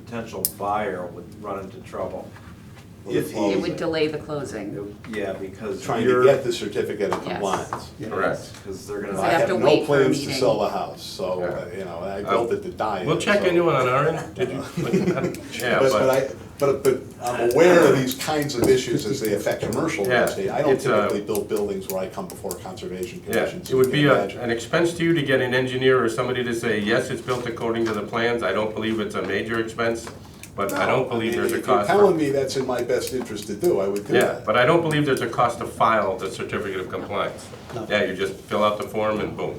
[SPEAKER 6] potential buyer would run into trouble.
[SPEAKER 9] If he-
[SPEAKER 3] It would delay the closing.
[SPEAKER 6] Yeah, because
[SPEAKER 9] Trying to
[SPEAKER 6] you're,
[SPEAKER 9] get the certificate of
[SPEAKER 3] Yes.
[SPEAKER 9] compliance.
[SPEAKER 1] Correct.
[SPEAKER 6] because they're gonna.
[SPEAKER 3] They
[SPEAKER 9] I
[SPEAKER 3] have
[SPEAKER 9] have
[SPEAKER 3] to
[SPEAKER 9] no
[SPEAKER 3] wait for a
[SPEAKER 9] plans to
[SPEAKER 3] meeting.
[SPEAKER 9] sell the house, so,
[SPEAKER 1] Yeah.
[SPEAKER 9] you know, I built it to die.
[SPEAKER 1] We'll
[SPEAKER 9] in,
[SPEAKER 1] check
[SPEAKER 9] so-
[SPEAKER 1] into it on our end. Did you? Yeah,
[SPEAKER 9] But I'm aware of these kinds of issues as they affect commercial real
[SPEAKER 1] Yeah,
[SPEAKER 9] estate. I don't
[SPEAKER 1] it's,
[SPEAKER 9] typically build buildings where I come before Conservation
[SPEAKER 1] Yeah,
[SPEAKER 9] Commission. so
[SPEAKER 1] it would
[SPEAKER 9] you
[SPEAKER 1] be
[SPEAKER 9] can
[SPEAKER 1] an
[SPEAKER 9] imagine.
[SPEAKER 1] expense to you to get an engineer or somebody to say, yes, it's built according to the plans. I don't believe it's a major expense, but I don't believe there's a
[SPEAKER 9] If you're
[SPEAKER 1] cost.
[SPEAKER 9] telling me that's in my best interest to do, I would do
[SPEAKER 1] Yeah,
[SPEAKER 9] that.
[SPEAKER 1] but I don't believe there's a cost to file the certificate of compliance.
[SPEAKER 4] No.
[SPEAKER 1] Yeah, you just fill out the form and boom.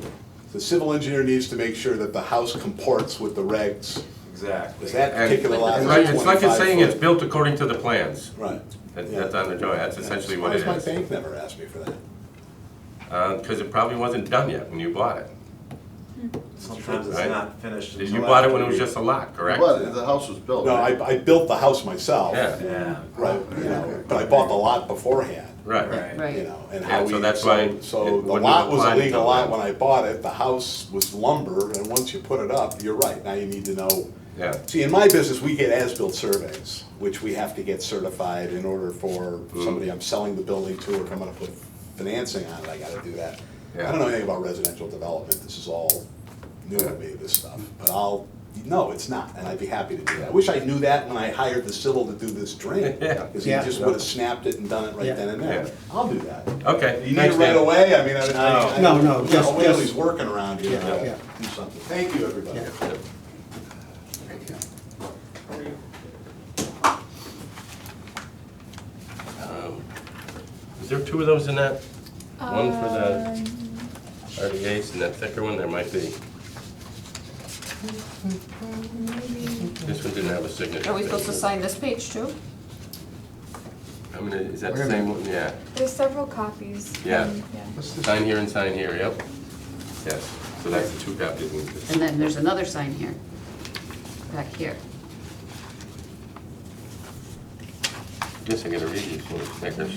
[SPEAKER 9] The civil engineer needs to make sure that the house comports with the regs.
[SPEAKER 6] Exactly.
[SPEAKER 9] Is that
[SPEAKER 1] And-
[SPEAKER 9] particular lot is
[SPEAKER 1] Right, it's like it's
[SPEAKER 9] 25
[SPEAKER 1] saying it's
[SPEAKER 9] foot.
[SPEAKER 1] built according to the plans.
[SPEAKER 9] Right.
[SPEAKER 1] That's on the drawing, that's essentially what it
[SPEAKER 9] Why
[SPEAKER 1] is.
[SPEAKER 9] has my bank never asked me for that?
[SPEAKER 1] Because it probably wasn't done yet when you bought it.
[SPEAKER 6] Sometimes it's
[SPEAKER 1] Right.
[SPEAKER 6] not finished until.
[SPEAKER 1] You bought it when it
[SPEAKER 6] after
[SPEAKER 1] was
[SPEAKER 6] we-
[SPEAKER 1] just a lot, correct?
[SPEAKER 5] But the house was built.
[SPEAKER 9] No,
[SPEAKER 5] right?
[SPEAKER 9] I built the house myself.
[SPEAKER 1] Yeah,
[SPEAKER 6] Yeah,
[SPEAKER 9] Right, you know, but I bought the lot beforehand.
[SPEAKER 1] right.
[SPEAKER 6] right.
[SPEAKER 3] Right.
[SPEAKER 9] You know, and
[SPEAKER 1] Yeah,
[SPEAKER 9] how
[SPEAKER 1] so
[SPEAKER 9] we,
[SPEAKER 1] that's why it
[SPEAKER 9] so the
[SPEAKER 1] wouldn't
[SPEAKER 9] lot was
[SPEAKER 1] apply
[SPEAKER 9] a legal
[SPEAKER 1] until
[SPEAKER 9] lot
[SPEAKER 1] then.
[SPEAKER 9] when I bought it, the house was lumber, and once you put it up, you're right, now you need to know.
[SPEAKER 1] Yeah.
[SPEAKER 9] See, in my business, we get as-built surveys, which we have to get certified in order for
[SPEAKER 1] Mm.
[SPEAKER 9] somebody I'm selling the building to, or if I'm gonna put financing on it, I gotta do that. I
[SPEAKER 1] Yeah.
[SPEAKER 9] don't know anything about residential development, this is all new to me, this stuff, but no, it's not, and I'd be happy to do that. I wish I knew that when I hired the civil to do this drain,
[SPEAKER 1] Yeah.
[SPEAKER 9] because he
[SPEAKER 4] Yeah.
[SPEAKER 9] just would've snapped it and done it right
[SPEAKER 4] Yeah.
[SPEAKER 9] then and there.
[SPEAKER 1] Yeah.
[SPEAKER 9] I'll do that.
[SPEAKER 1] Okay,
[SPEAKER 9] You need
[SPEAKER 1] thanks,
[SPEAKER 9] it right
[SPEAKER 1] Dan.
[SPEAKER 9] away, I mean,
[SPEAKER 4] No, no,
[SPEAKER 9] you know,
[SPEAKER 4] just-
[SPEAKER 9] Whaley's working around here,
[SPEAKER 4] Yeah,
[SPEAKER 9] I'll
[SPEAKER 4] yeah.
[SPEAKER 9] do something. Thank you, everybody.
[SPEAKER 1] Is there two of those in that? One for the
[SPEAKER 8] Um,
[SPEAKER 1] RDA's and that thicker one, there might be. This one didn't have a signature.
[SPEAKER 3] Are we supposed to sign this page too?
[SPEAKER 1] I mean, is that the same one? Yeah.
[SPEAKER 8] There's several copies.
[SPEAKER 1] Yeah.
[SPEAKER 8] Yeah.
[SPEAKER 1] Sign here and sign here, yep. Yes, so that's the two copies.
[SPEAKER 3] And then there's another sign here, back here.
[SPEAKER 1] Guess I gotta read these little stickers.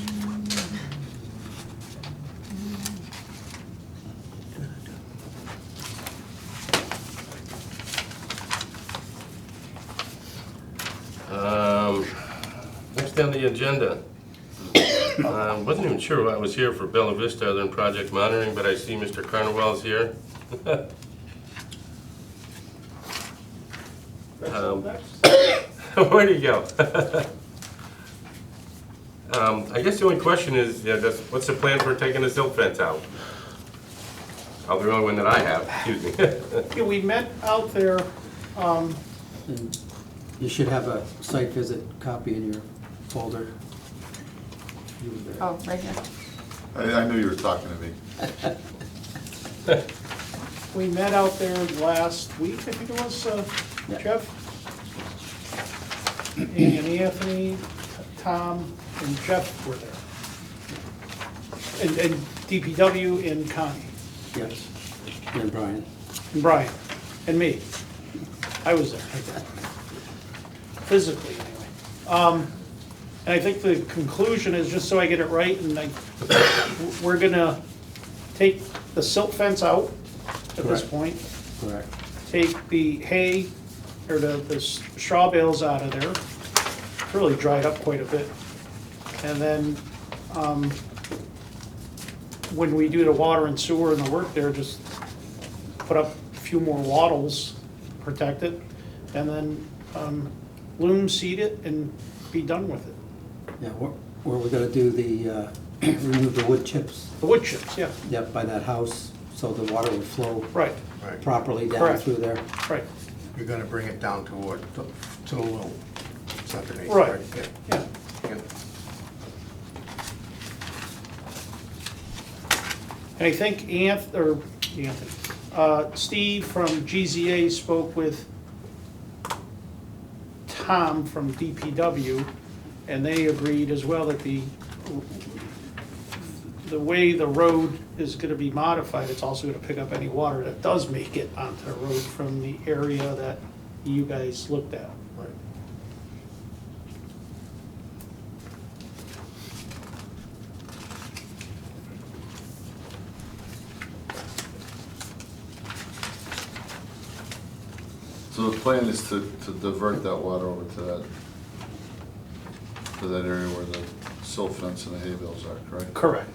[SPEAKER 1] Next on the agenda. Wasn't even sure why I was here for Bella Vista other than project monitoring, but I see Mr. Carnwell's here. Where'd he go? I guess the only question is, what's the plan for taking the silt fence out? Oh, the only one that I have, excuse me.
[SPEAKER 10] Yeah, we met out there,
[SPEAKER 4] And you should have a site visit copy in your folder. You were there.
[SPEAKER 3] Oh, right here.
[SPEAKER 5] I knew you were talking to me.
[SPEAKER 10] we met out there last week, I think it was,
[SPEAKER 4] Yeah.
[SPEAKER 10] Jeff? And Anthony, Tom, and Jeff were there. And DPW and Connie,
[SPEAKER 4] Yes, and Brian.
[SPEAKER 10] and Brian, and me. I was there. Physically, anyway. And I think the conclusion is, just so I get it right, and we're gonna take the silt fence out at this
[SPEAKER 4] Correct.
[SPEAKER 10] point,
[SPEAKER 4] Correct.
[SPEAKER 10] take the hay, or the straw bales out of there. It's really dried up quite a bit. And then, when we do the water and sewer and the work there, just put up a few more wattles, protect it, and then, loom seed it and be done with it.
[SPEAKER 4] Yeah, where we're gonna do the, remove the wood chips,
[SPEAKER 10] The wood chips, yeah,
[SPEAKER 4] yep, by that house, so the water would flow
[SPEAKER 10] right,
[SPEAKER 2] Right.
[SPEAKER 4] properly down
[SPEAKER 10] Correct.
[SPEAKER 4] through there.
[SPEAKER 10] right,
[SPEAKER 2] You're gonna bring it down to what, to the low, underneath,
[SPEAKER 10] Right.
[SPEAKER 2] Yeah.
[SPEAKER 10] yeah.
[SPEAKER 2] Yeah.
[SPEAKER 10] And I think Steve from GZA spoke with Tom from DPW, and they agreed as well that the way the road is gonna be modified, it's also gonna pick up any water that does make it onto the road from the area that you guys looked at.
[SPEAKER 2] Right.
[SPEAKER 5] So the plan is to divert that water over to that area where the silt fence and the hay bales are, correct?
[SPEAKER 10] Correct.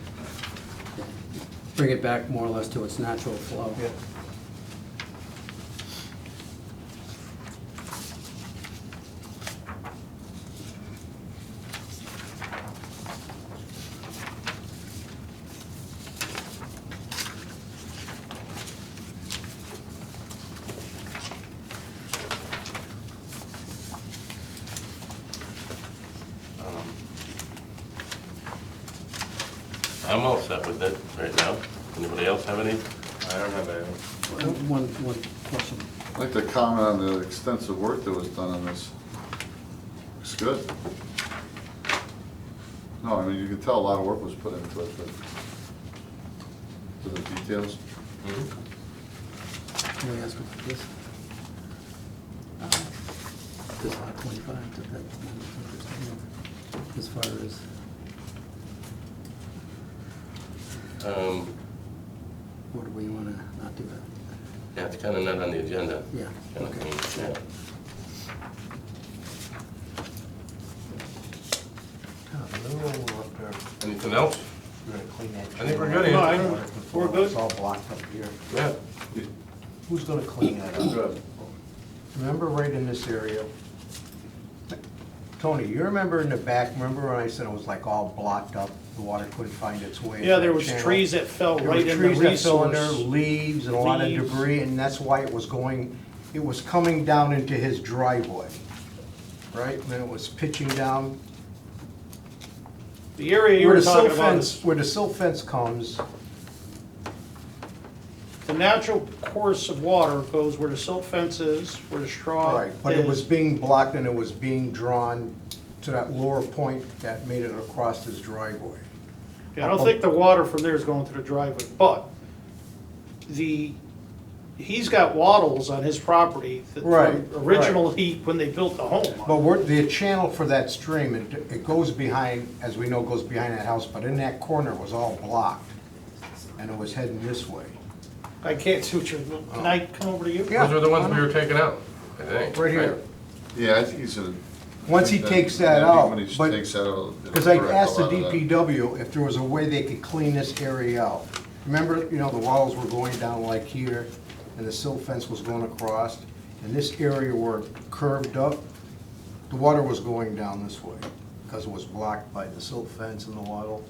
[SPEAKER 4] Bring it back more or less to its natural flow.
[SPEAKER 2] Yeah.
[SPEAKER 1] I'm all set with it right now. Anybody else have any?
[SPEAKER 6] I don't have any.
[SPEAKER 4] One question.
[SPEAKER 5] I'd like to comment on the extensive work that was done on this. It's good. No, I mean, you can tell a lot of work was put into it, but to the details.
[SPEAKER 4] Can I ask about this? This lot 25, to that, as far as, or do we want to not do that?
[SPEAKER 1] Yeah, it's kind of not on the agenda.
[SPEAKER 4] Yeah,
[SPEAKER 1] Kinda
[SPEAKER 4] okay.
[SPEAKER 1] thing, yeah. Anything else?
[SPEAKER 2] You're gonna clean that.
[SPEAKER 1] I think we're good,
[SPEAKER 10] No,
[SPEAKER 1] Anthony.
[SPEAKER 10] we're good.
[SPEAKER 2] It's all blocked up here.
[SPEAKER 1] Yeah.
[SPEAKER 2] Who's gonna clean that up?
[SPEAKER 1] Good.
[SPEAKER 2] Remember right in this area? Tony, you remember in the back, remember when I said it was like all blocked up, the water couldn't find its way?
[SPEAKER 10] Yeah,
[SPEAKER 2] to
[SPEAKER 10] there
[SPEAKER 2] the
[SPEAKER 10] was
[SPEAKER 2] channel?
[SPEAKER 10] trees that fell
[SPEAKER 2] There were
[SPEAKER 10] right in the
[SPEAKER 2] trees that fell in there,
[SPEAKER 10] resource.
[SPEAKER 2] leaves and a lot of
[SPEAKER 10] Leaves.
[SPEAKER 2] debris, and that's why it was coming down into his driveway, right? And then it was pitching down.
[SPEAKER 10] The area you
[SPEAKER 2] Where
[SPEAKER 10] were
[SPEAKER 2] the silt
[SPEAKER 10] talking about
[SPEAKER 2] fence,
[SPEAKER 10] is
[SPEAKER 2] where the silt fence comes,
[SPEAKER 10] the natural course of water goes where the silt fence is, where the straw
[SPEAKER 2] right, but it was
[SPEAKER 10] is.
[SPEAKER 2] being blocked and it was being drawn to that lower point that made it across his driveway.
[SPEAKER 10] Yeah, I don't think the water from there is going to the driveway, but he's got wattles on his property that
[SPEAKER 2] Right,
[SPEAKER 10] from originally, when they built the home.
[SPEAKER 2] But the channel for that stream, it goes behind, as we know, goes behind that house, but in that corner was all blocked. And it was heading this way.
[SPEAKER 10] I can't see what you're, can I come over to you?
[SPEAKER 2] Yeah.
[SPEAKER 1] Those are the ones we were taking out, I think.
[SPEAKER 2] Right here.
[SPEAKER 5] Yeah, I think he's gonna.
[SPEAKER 2] Once he takes that
[SPEAKER 5] I think
[SPEAKER 2] out,
[SPEAKER 5] When he
[SPEAKER 2] but-
[SPEAKER 5] takes that out. it'll
[SPEAKER 2] Because I
[SPEAKER 5] correct a
[SPEAKER 2] asked the
[SPEAKER 5] lot of that.
[SPEAKER 2] DPW if there was a way they could clean this area out. Remember, the walls were going down like here, and the silt fence was going across, and this area where it curved up, the water was going down this way, because it was blocked by the silt fence and the wattle.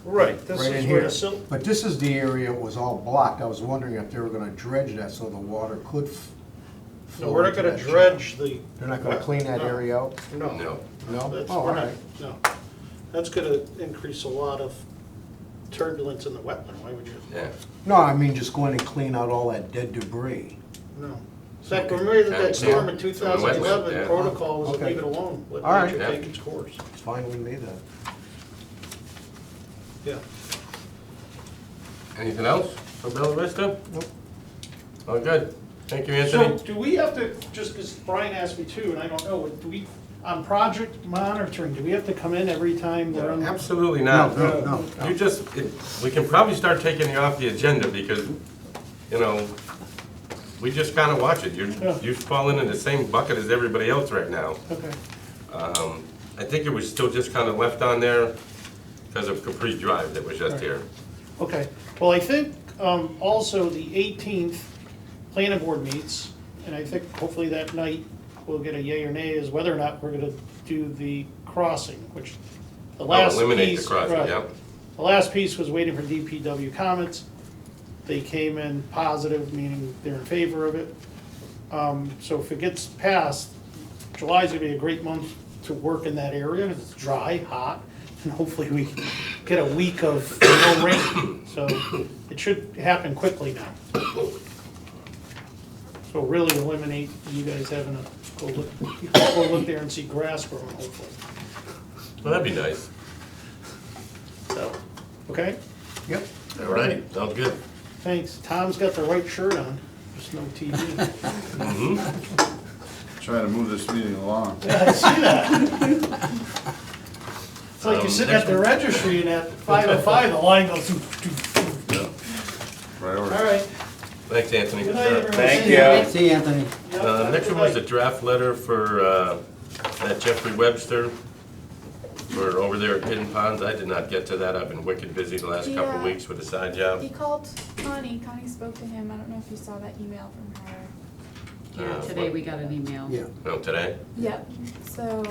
[SPEAKER 10] Right, this
[SPEAKER 2] right in
[SPEAKER 10] is where
[SPEAKER 2] here.
[SPEAKER 10] the silt,
[SPEAKER 2] But this is the area that was all blocked. I was wondering if they were gonna dredge that so the water could flow.
[SPEAKER 10] no, we're not
[SPEAKER 2] into
[SPEAKER 10] gonna
[SPEAKER 2] that
[SPEAKER 10] dredge the.
[SPEAKER 2] They're not gonna clean that
[SPEAKER 10] No.
[SPEAKER 2] area out?
[SPEAKER 10] No.
[SPEAKER 1] No.
[SPEAKER 2] No?
[SPEAKER 10] That's,
[SPEAKER 2] Oh,
[SPEAKER 10] we're
[SPEAKER 2] all
[SPEAKER 10] not,
[SPEAKER 2] right.
[SPEAKER 10] no. That's gonna increase a lot of turbulence in the wetland, why would you?
[SPEAKER 1] Yeah.
[SPEAKER 2] No, I mean, just go in and clean out all that dead debris.
[SPEAKER 10] No. In fact, remember that
[SPEAKER 1] Yeah,
[SPEAKER 10] storm in
[SPEAKER 1] yeah.
[SPEAKER 10] 2011,
[SPEAKER 1] Yeah.
[SPEAKER 10] protocol was to
[SPEAKER 2] Okay.
[SPEAKER 10] leave it alone, let
[SPEAKER 2] All right.
[SPEAKER 10] nature
[SPEAKER 1] Yeah.
[SPEAKER 10] take its course.
[SPEAKER 2] It's fine with me then.
[SPEAKER 10] Yeah.
[SPEAKER 1] Anything else for Bella Vista?
[SPEAKER 2] Nope.
[SPEAKER 1] All good. Thank you,
[SPEAKER 10] So
[SPEAKER 1] Anthony.
[SPEAKER 10] do we have to, just because Brian asked me too, and I don't know, do we, on project monitoring, do we have to come in every time they're on?
[SPEAKER 1] Absolutely not.
[SPEAKER 2] No, no, no.
[SPEAKER 1] You just, we can probably start taking you off the agenda because, you know, we just kind of watch it.
[SPEAKER 10] Yeah.
[SPEAKER 1] You're falling in the same bucket as everybody else right now.
[SPEAKER 10] Okay.
[SPEAKER 1] I think it was still just kind of left on there because of Capri Drive that was just
[SPEAKER 10] Right.
[SPEAKER 1] here.
[SPEAKER 10] Okay, well, I think also the 18th, planning board meets, and I think hopefully that night we'll get a yay or nay as whether or not we're gonna do the crossing, which the last piece.
[SPEAKER 1] Eliminate the crossing,
[SPEAKER 10] right.
[SPEAKER 1] yeah.
[SPEAKER 10] The last piece was waiting for DPW comments. They came in positive, meaning they're in favor of it. So if it gets passed, July's gonna be a great month to work in that area. It's dry, hot, and hopefully we get a week of no rain. So it should happen quickly now. So really eliminate you guys having to go look there and see grass growing, hopefully.
[SPEAKER 1] Well, that'd be nice.
[SPEAKER 10] So, okay,
[SPEAKER 2] Yep.
[SPEAKER 1] All right, sounds good.
[SPEAKER 10] thanks. Tom's got the right shirt on, just no TV.
[SPEAKER 5] Trying to move this meeting along.
[SPEAKER 10] Yeah, I see that. It's like you're sitting at the registry and at 5:05, the line goes. doo, doo, doo.
[SPEAKER 5] Priority.
[SPEAKER 10] All right,
[SPEAKER 1] Thanks, Anthony.
[SPEAKER 10] good night, everyone.
[SPEAKER 6] Thank
[SPEAKER 10] See
[SPEAKER 6] you.
[SPEAKER 10] ya.
[SPEAKER 4] See, Anthony.
[SPEAKER 10] Yep,
[SPEAKER 1] Next
[SPEAKER 10] good
[SPEAKER 1] one was a
[SPEAKER 10] night.
[SPEAKER 1] draft letter for that Jeffrey Webster for over there at Hidden Ponds. I did not get to that. I've been wicked busy the last couple of
[SPEAKER 8] Yeah.
[SPEAKER 1] weeks with a side job.
[SPEAKER 8] He called Connie. Connie spoke to him. I don't know if you saw that email from her.
[SPEAKER 3] Yeah, today we got an email.
[SPEAKER 4] Yeah.
[SPEAKER 1] No, today?
[SPEAKER 8] Yep. So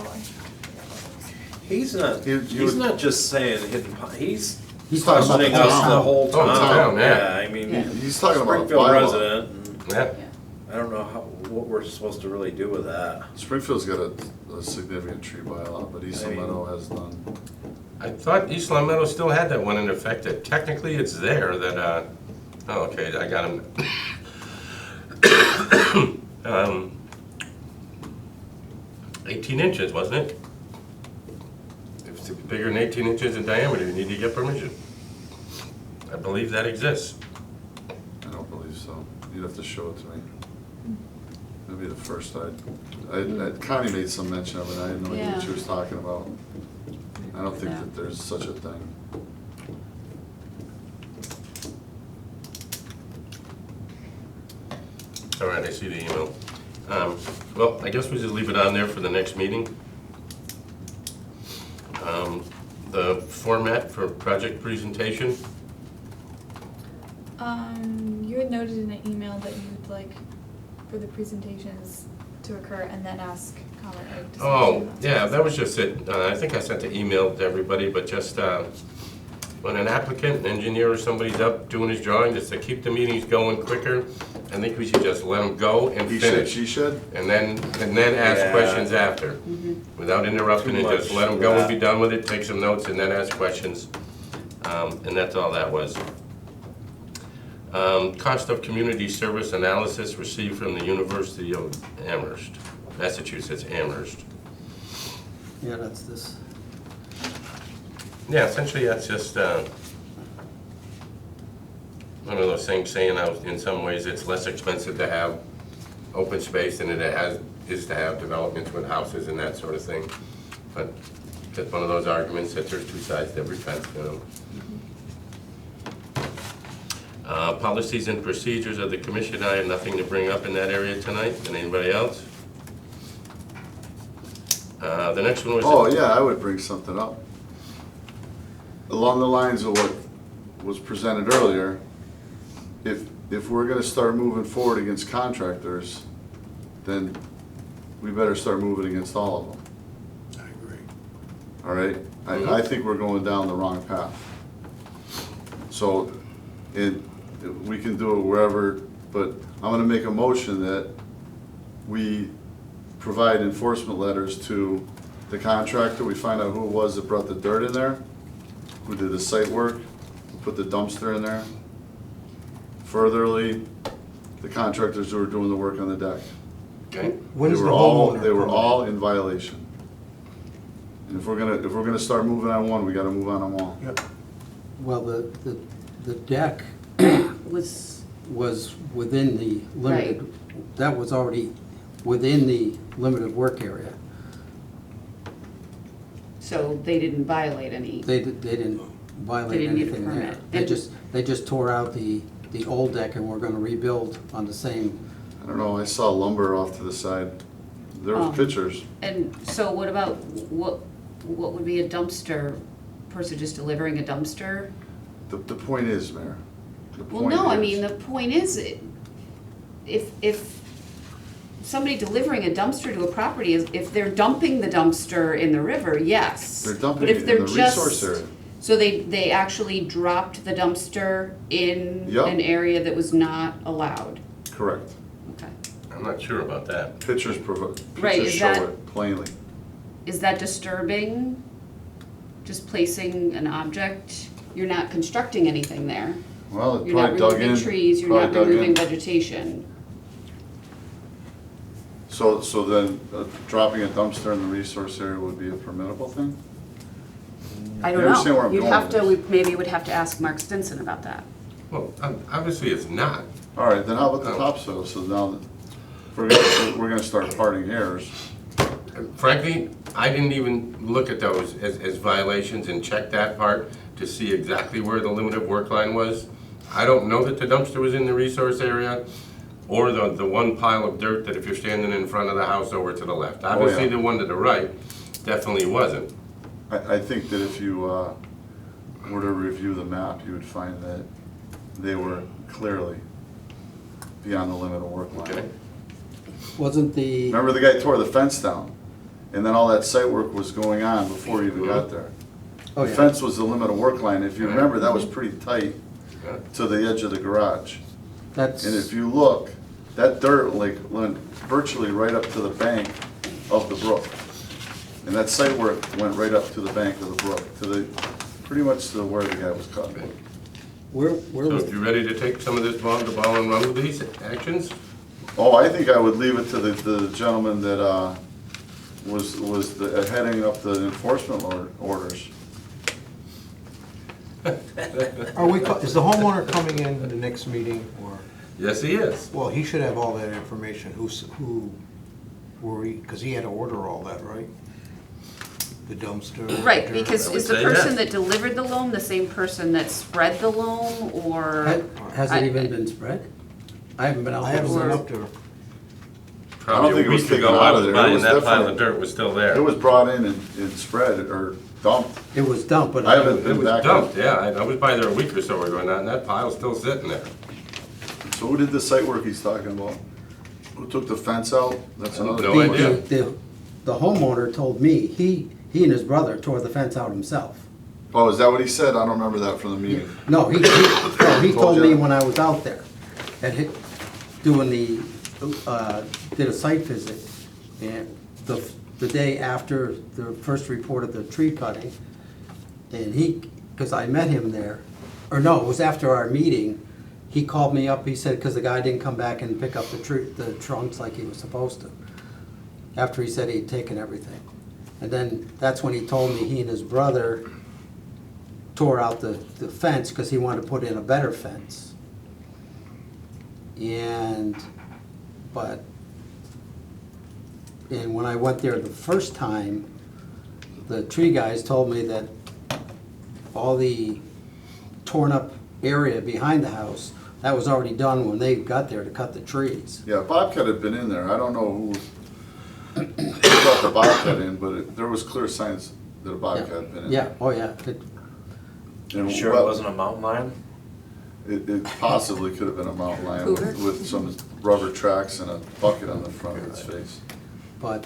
[SPEAKER 6] He's not,
[SPEAKER 5] You
[SPEAKER 6] he's
[SPEAKER 5] would-
[SPEAKER 6] not just saying hidden pond, he's
[SPEAKER 5] He's talking about
[SPEAKER 6] questioning
[SPEAKER 5] the
[SPEAKER 6] us the
[SPEAKER 5] town.
[SPEAKER 6] whole
[SPEAKER 1] Oh,
[SPEAKER 6] time.
[SPEAKER 1] town, yeah.
[SPEAKER 6] I mean,
[SPEAKER 3] Yeah.
[SPEAKER 5] He's talking about a
[SPEAKER 6] Springfield
[SPEAKER 5] bylaw.
[SPEAKER 6] resident, and
[SPEAKER 1] Yeah.
[SPEAKER 6] I don't know what we're supposed to really do with that.
[SPEAKER 5] Springfield's got a significant tree bylaw, but East
[SPEAKER 6] I mean-
[SPEAKER 5] Meadow has none.
[SPEAKER 1] I thought East Long Meadow still had that one in effect, that technically it's there, that, oh, okay, I got him. 18 inches, wasn't it? If it's bigger than 18 inches in diameter, you need to get permission. I believe that exists.
[SPEAKER 5] I don't believe so. You'd have to show it to me. That'd be the first Connie made some mention of it, I had no idea what she was talking about. I don't think that there's such a thing.
[SPEAKER 1] All right, I see the email. Well, I guess we just leave it on there for the next meeting. The format for project presentation,
[SPEAKER 8] you had noted in an email that you would like for the presentations to occur and then ask comment or discussion.
[SPEAKER 1] oh, yeah, that was just it. I think I sent the email to everybody, but just, when an applicant, an engineer or somebody's up doing his drawing, just to keep the meetings going quicker, I think we should just let them go and
[SPEAKER 5] He said,
[SPEAKER 1] finish.
[SPEAKER 5] she said?
[SPEAKER 1] And then ask
[SPEAKER 6] Yeah.
[SPEAKER 1] questions after, without interrupting
[SPEAKER 6] Too
[SPEAKER 1] it, just
[SPEAKER 6] much
[SPEAKER 1] let them go and
[SPEAKER 6] of
[SPEAKER 1] be
[SPEAKER 6] that.
[SPEAKER 1] done with it, take some notes, and then ask questions. And that's all that was. Cost of community service analysis received from the University of Amherst, Massachusetts, Amherst.
[SPEAKER 4] Yeah, that's this.
[SPEAKER 1] Yeah, essentially, that's just, one of those things saying how in some ways it's less expensive to have open space than it is to have developments with houses and that sort of thing. But just one of those arguments that there's two sides to every fence, you know. Policies and procedures of the commission, I have nothing to bring up in that area tonight. And anybody else? The next one was.
[SPEAKER 5] Oh, yeah, I would bring something up. Along the lines of what was presented earlier, if we're gonna start moving forward against contractors, then we better start moving against all of them,
[SPEAKER 7] I agree.
[SPEAKER 5] all right? I think we're going down the wrong path. So we can do it wherever, but I'm gonna make a motion that we provide enforcement letters to the contractor. We find out who it was that brought the dirt in there, who did the site work, who put the dumpster in there. Furtherly, the contractors who were doing the work on the deck.
[SPEAKER 1] Okay?
[SPEAKER 2] When's
[SPEAKER 5] They
[SPEAKER 2] the
[SPEAKER 5] were all-
[SPEAKER 2] homeowner
[SPEAKER 5] They were
[SPEAKER 2] coming
[SPEAKER 5] all
[SPEAKER 2] in?
[SPEAKER 5] in violation. And if we're gonna start moving on one, we gotta move on them all.
[SPEAKER 2] Yep.
[SPEAKER 4] Well, the deck
[SPEAKER 3] Was,
[SPEAKER 4] was within the limited, that was already within the limited work area.
[SPEAKER 3] so they didn't violate any,
[SPEAKER 4] They didn't violate
[SPEAKER 3] They didn't need a
[SPEAKER 4] anything there.
[SPEAKER 3] permit.
[SPEAKER 4] They just tore out the old deck and we're gonna rebuild on the same,
[SPEAKER 5] I don't know, I saw lumber off to the side. There was pictures.
[SPEAKER 3] and so what about, what would be a dumpster, person just delivering a dumpster?
[SPEAKER 5] The point is, Mayor, the
[SPEAKER 3] Well,
[SPEAKER 5] point
[SPEAKER 3] no, I
[SPEAKER 5] is-
[SPEAKER 3] mean, the point is, if somebody delivering a dumpster to a property is, if they're dumping the dumpster in the river, yes.
[SPEAKER 5] They're dumping
[SPEAKER 3] But
[SPEAKER 5] it
[SPEAKER 3] if
[SPEAKER 5] in
[SPEAKER 3] they're
[SPEAKER 5] the
[SPEAKER 3] just-
[SPEAKER 5] resource area.
[SPEAKER 3] So they actually dropped the dumpster in
[SPEAKER 5] Yep.
[SPEAKER 3] an area that was not allowed?
[SPEAKER 5] Correct.
[SPEAKER 3] Okay.
[SPEAKER 1] I'm not sure about that.
[SPEAKER 5] Pictures
[SPEAKER 3] Right,
[SPEAKER 5] pictures
[SPEAKER 3] is
[SPEAKER 5] show
[SPEAKER 3] that-
[SPEAKER 5] it plainly.
[SPEAKER 3] Is that disturbing? Just placing an object? You're not constructing anything there.
[SPEAKER 5] Well, it
[SPEAKER 3] You're not
[SPEAKER 5] probably dug in.
[SPEAKER 3] removing trees, you're
[SPEAKER 5] probably
[SPEAKER 3] not
[SPEAKER 5] dug in.
[SPEAKER 3] removing vegetation.
[SPEAKER 5] So then dropping a dumpster in the resource area would be a permittable thing?
[SPEAKER 3] I don't
[SPEAKER 5] You understand where
[SPEAKER 3] know.
[SPEAKER 5] I'm
[SPEAKER 3] You'd
[SPEAKER 5] going
[SPEAKER 3] have
[SPEAKER 5] with
[SPEAKER 3] to,
[SPEAKER 5] this?
[SPEAKER 3] maybe would have to ask Mark Stinson about that.
[SPEAKER 1] Well, obviously it's not.
[SPEAKER 5] All right, then how about the
[SPEAKER 1] Oh.
[SPEAKER 5] topsoil? So now that we're gonna start parting hairs.
[SPEAKER 1] Frankly, I didn't even look at those as violations and check that part to see exactly where the limit of work line was. I don't know that the dumpster was in the resource area, or the one pile of dirt that if you're standing in front of the house over to the left. Obviously, the one to the right definitely wasn't.
[SPEAKER 5] I think that if you were to review the map, you would find that they were clearly beyond the limit of work
[SPEAKER 1] Okay?
[SPEAKER 5] line.
[SPEAKER 4] wasn't the,
[SPEAKER 5] Remember the guy tore the fence down, and then all that site work was going on before he even got there.
[SPEAKER 4] oh
[SPEAKER 5] The
[SPEAKER 4] yeah,
[SPEAKER 5] fence was the limit of work line. If you remember, that was pretty tight
[SPEAKER 1] Yeah.
[SPEAKER 5] to the edge of the garage.
[SPEAKER 4] that's,
[SPEAKER 5] And if you look, that dirt like went virtually right up to the bank of the brook. And that site work went right up to the bank of the brook, to the, pretty much to where the guy was cut.
[SPEAKER 4] where
[SPEAKER 1] So
[SPEAKER 4] was,
[SPEAKER 1] if you're ready to take some of this ball to ball and run with these actions,
[SPEAKER 5] Oh, I think I would leave it to the gentleman that was heading up the enforcement orders.
[SPEAKER 2] Is the homeowner coming in the next meeting, or,
[SPEAKER 1] yes, he is.
[SPEAKER 2] well, he should have all that information, because he had to order all that, right? The dumpster.
[SPEAKER 3] Right,
[SPEAKER 2] dirt.
[SPEAKER 3] because
[SPEAKER 1] I would
[SPEAKER 3] is the
[SPEAKER 1] say
[SPEAKER 3] person
[SPEAKER 1] yes.
[SPEAKER 3] that delivered the loam the same person that spread the loam, or?
[SPEAKER 4] has
[SPEAKER 3] I-
[SPEAKER 4] it even been spread? I haven't been out
[SPEAKER 2] I
[SPEAKER 4] there.
[SPEAKER 2] haven't been
[SPEAKER 3] Or-
[SPEAKER 2] up there.
[SPEAKER 1] Probably
[SPEAKER 5] think
[SPEAKER 1] a
[SPEAKER 5] it was
[SPEAKER 1] week
[SPEAKER 5] taken
[SPEAKER 1] ago,
[SPEAKER 5] out
[SPEAKER 1] I
[SPEAKER 5] of
[SPEAKER 1] was
[SPEAKER 5] there. It
[SPEAKER 1] by,
[SPEAKER 5] was
[SPEAKER 1] and that pile of
[SPEAKER 5] definitely-
[SPEAKER 1] dirt was still there.
[SPEAKER 5] It was brought in and spread or dumped.
[SPEAKER 4] It was dumped, but
[SPEAKER 5] I haven't
[SPEAKER 1] It
[SPEAKER 5] been
[SPEAKER 1] was
[SPEAKER 5] back.
[SPEAKER 1] dumped, yeah. I was by there a week or so ago, and that pile's still sitting there.
[SPEAKER 5] So who did the site work he's talking about? Who took the fence out? That's another.
[SPEAKER 1] No
[SPEAKER 5] question.
[SPEAKER 1] idea.
[SPEAKER 4] The homeowner told me, he and his brother tore the fence out himself.
[SPEAKER 5] Oh, is that what he said? I don't remember that from the meeting.
[SPEAKER 4] No, he
[SPEAKER 5] Told
[SPEAKER 4] told me
[SPEAKER 5] you?
[SPEAKER 4] when I was out there, at doing did a site visit, and the day after the first report of the tree cutting, and because I met him there, or no, it was after our meeting, he called me up, he said, because the guy didn't come back and pick up the trunks like he was supposed to, after he said he'd taken everything. And then that's when he told me he and his brother tore out the fence because he wanted to put in a better fence. And when I went there the first time, the tree guys told me that all the torn up area behind the house, that was already done when they got there to cut the trees.
[SPEAKER 5] Yeah, Bobcat had been in there. I don't know who brought the Bobcat in, but there was clear signs that a Bobcat had been in.
[SPEAKER 4] Yeah, oh yeah.
[SPEAKER 5] And
[SPEAKER 6] Sure it wasn't a mountain lion?
[SPEAKER 5] It possibly could have been a mountain lion
[SPEAKER 3] Cougar?
[SPEAKER 5] with some rubber tracks and a bucket on the front of its face.
[SPEAKER 4] But,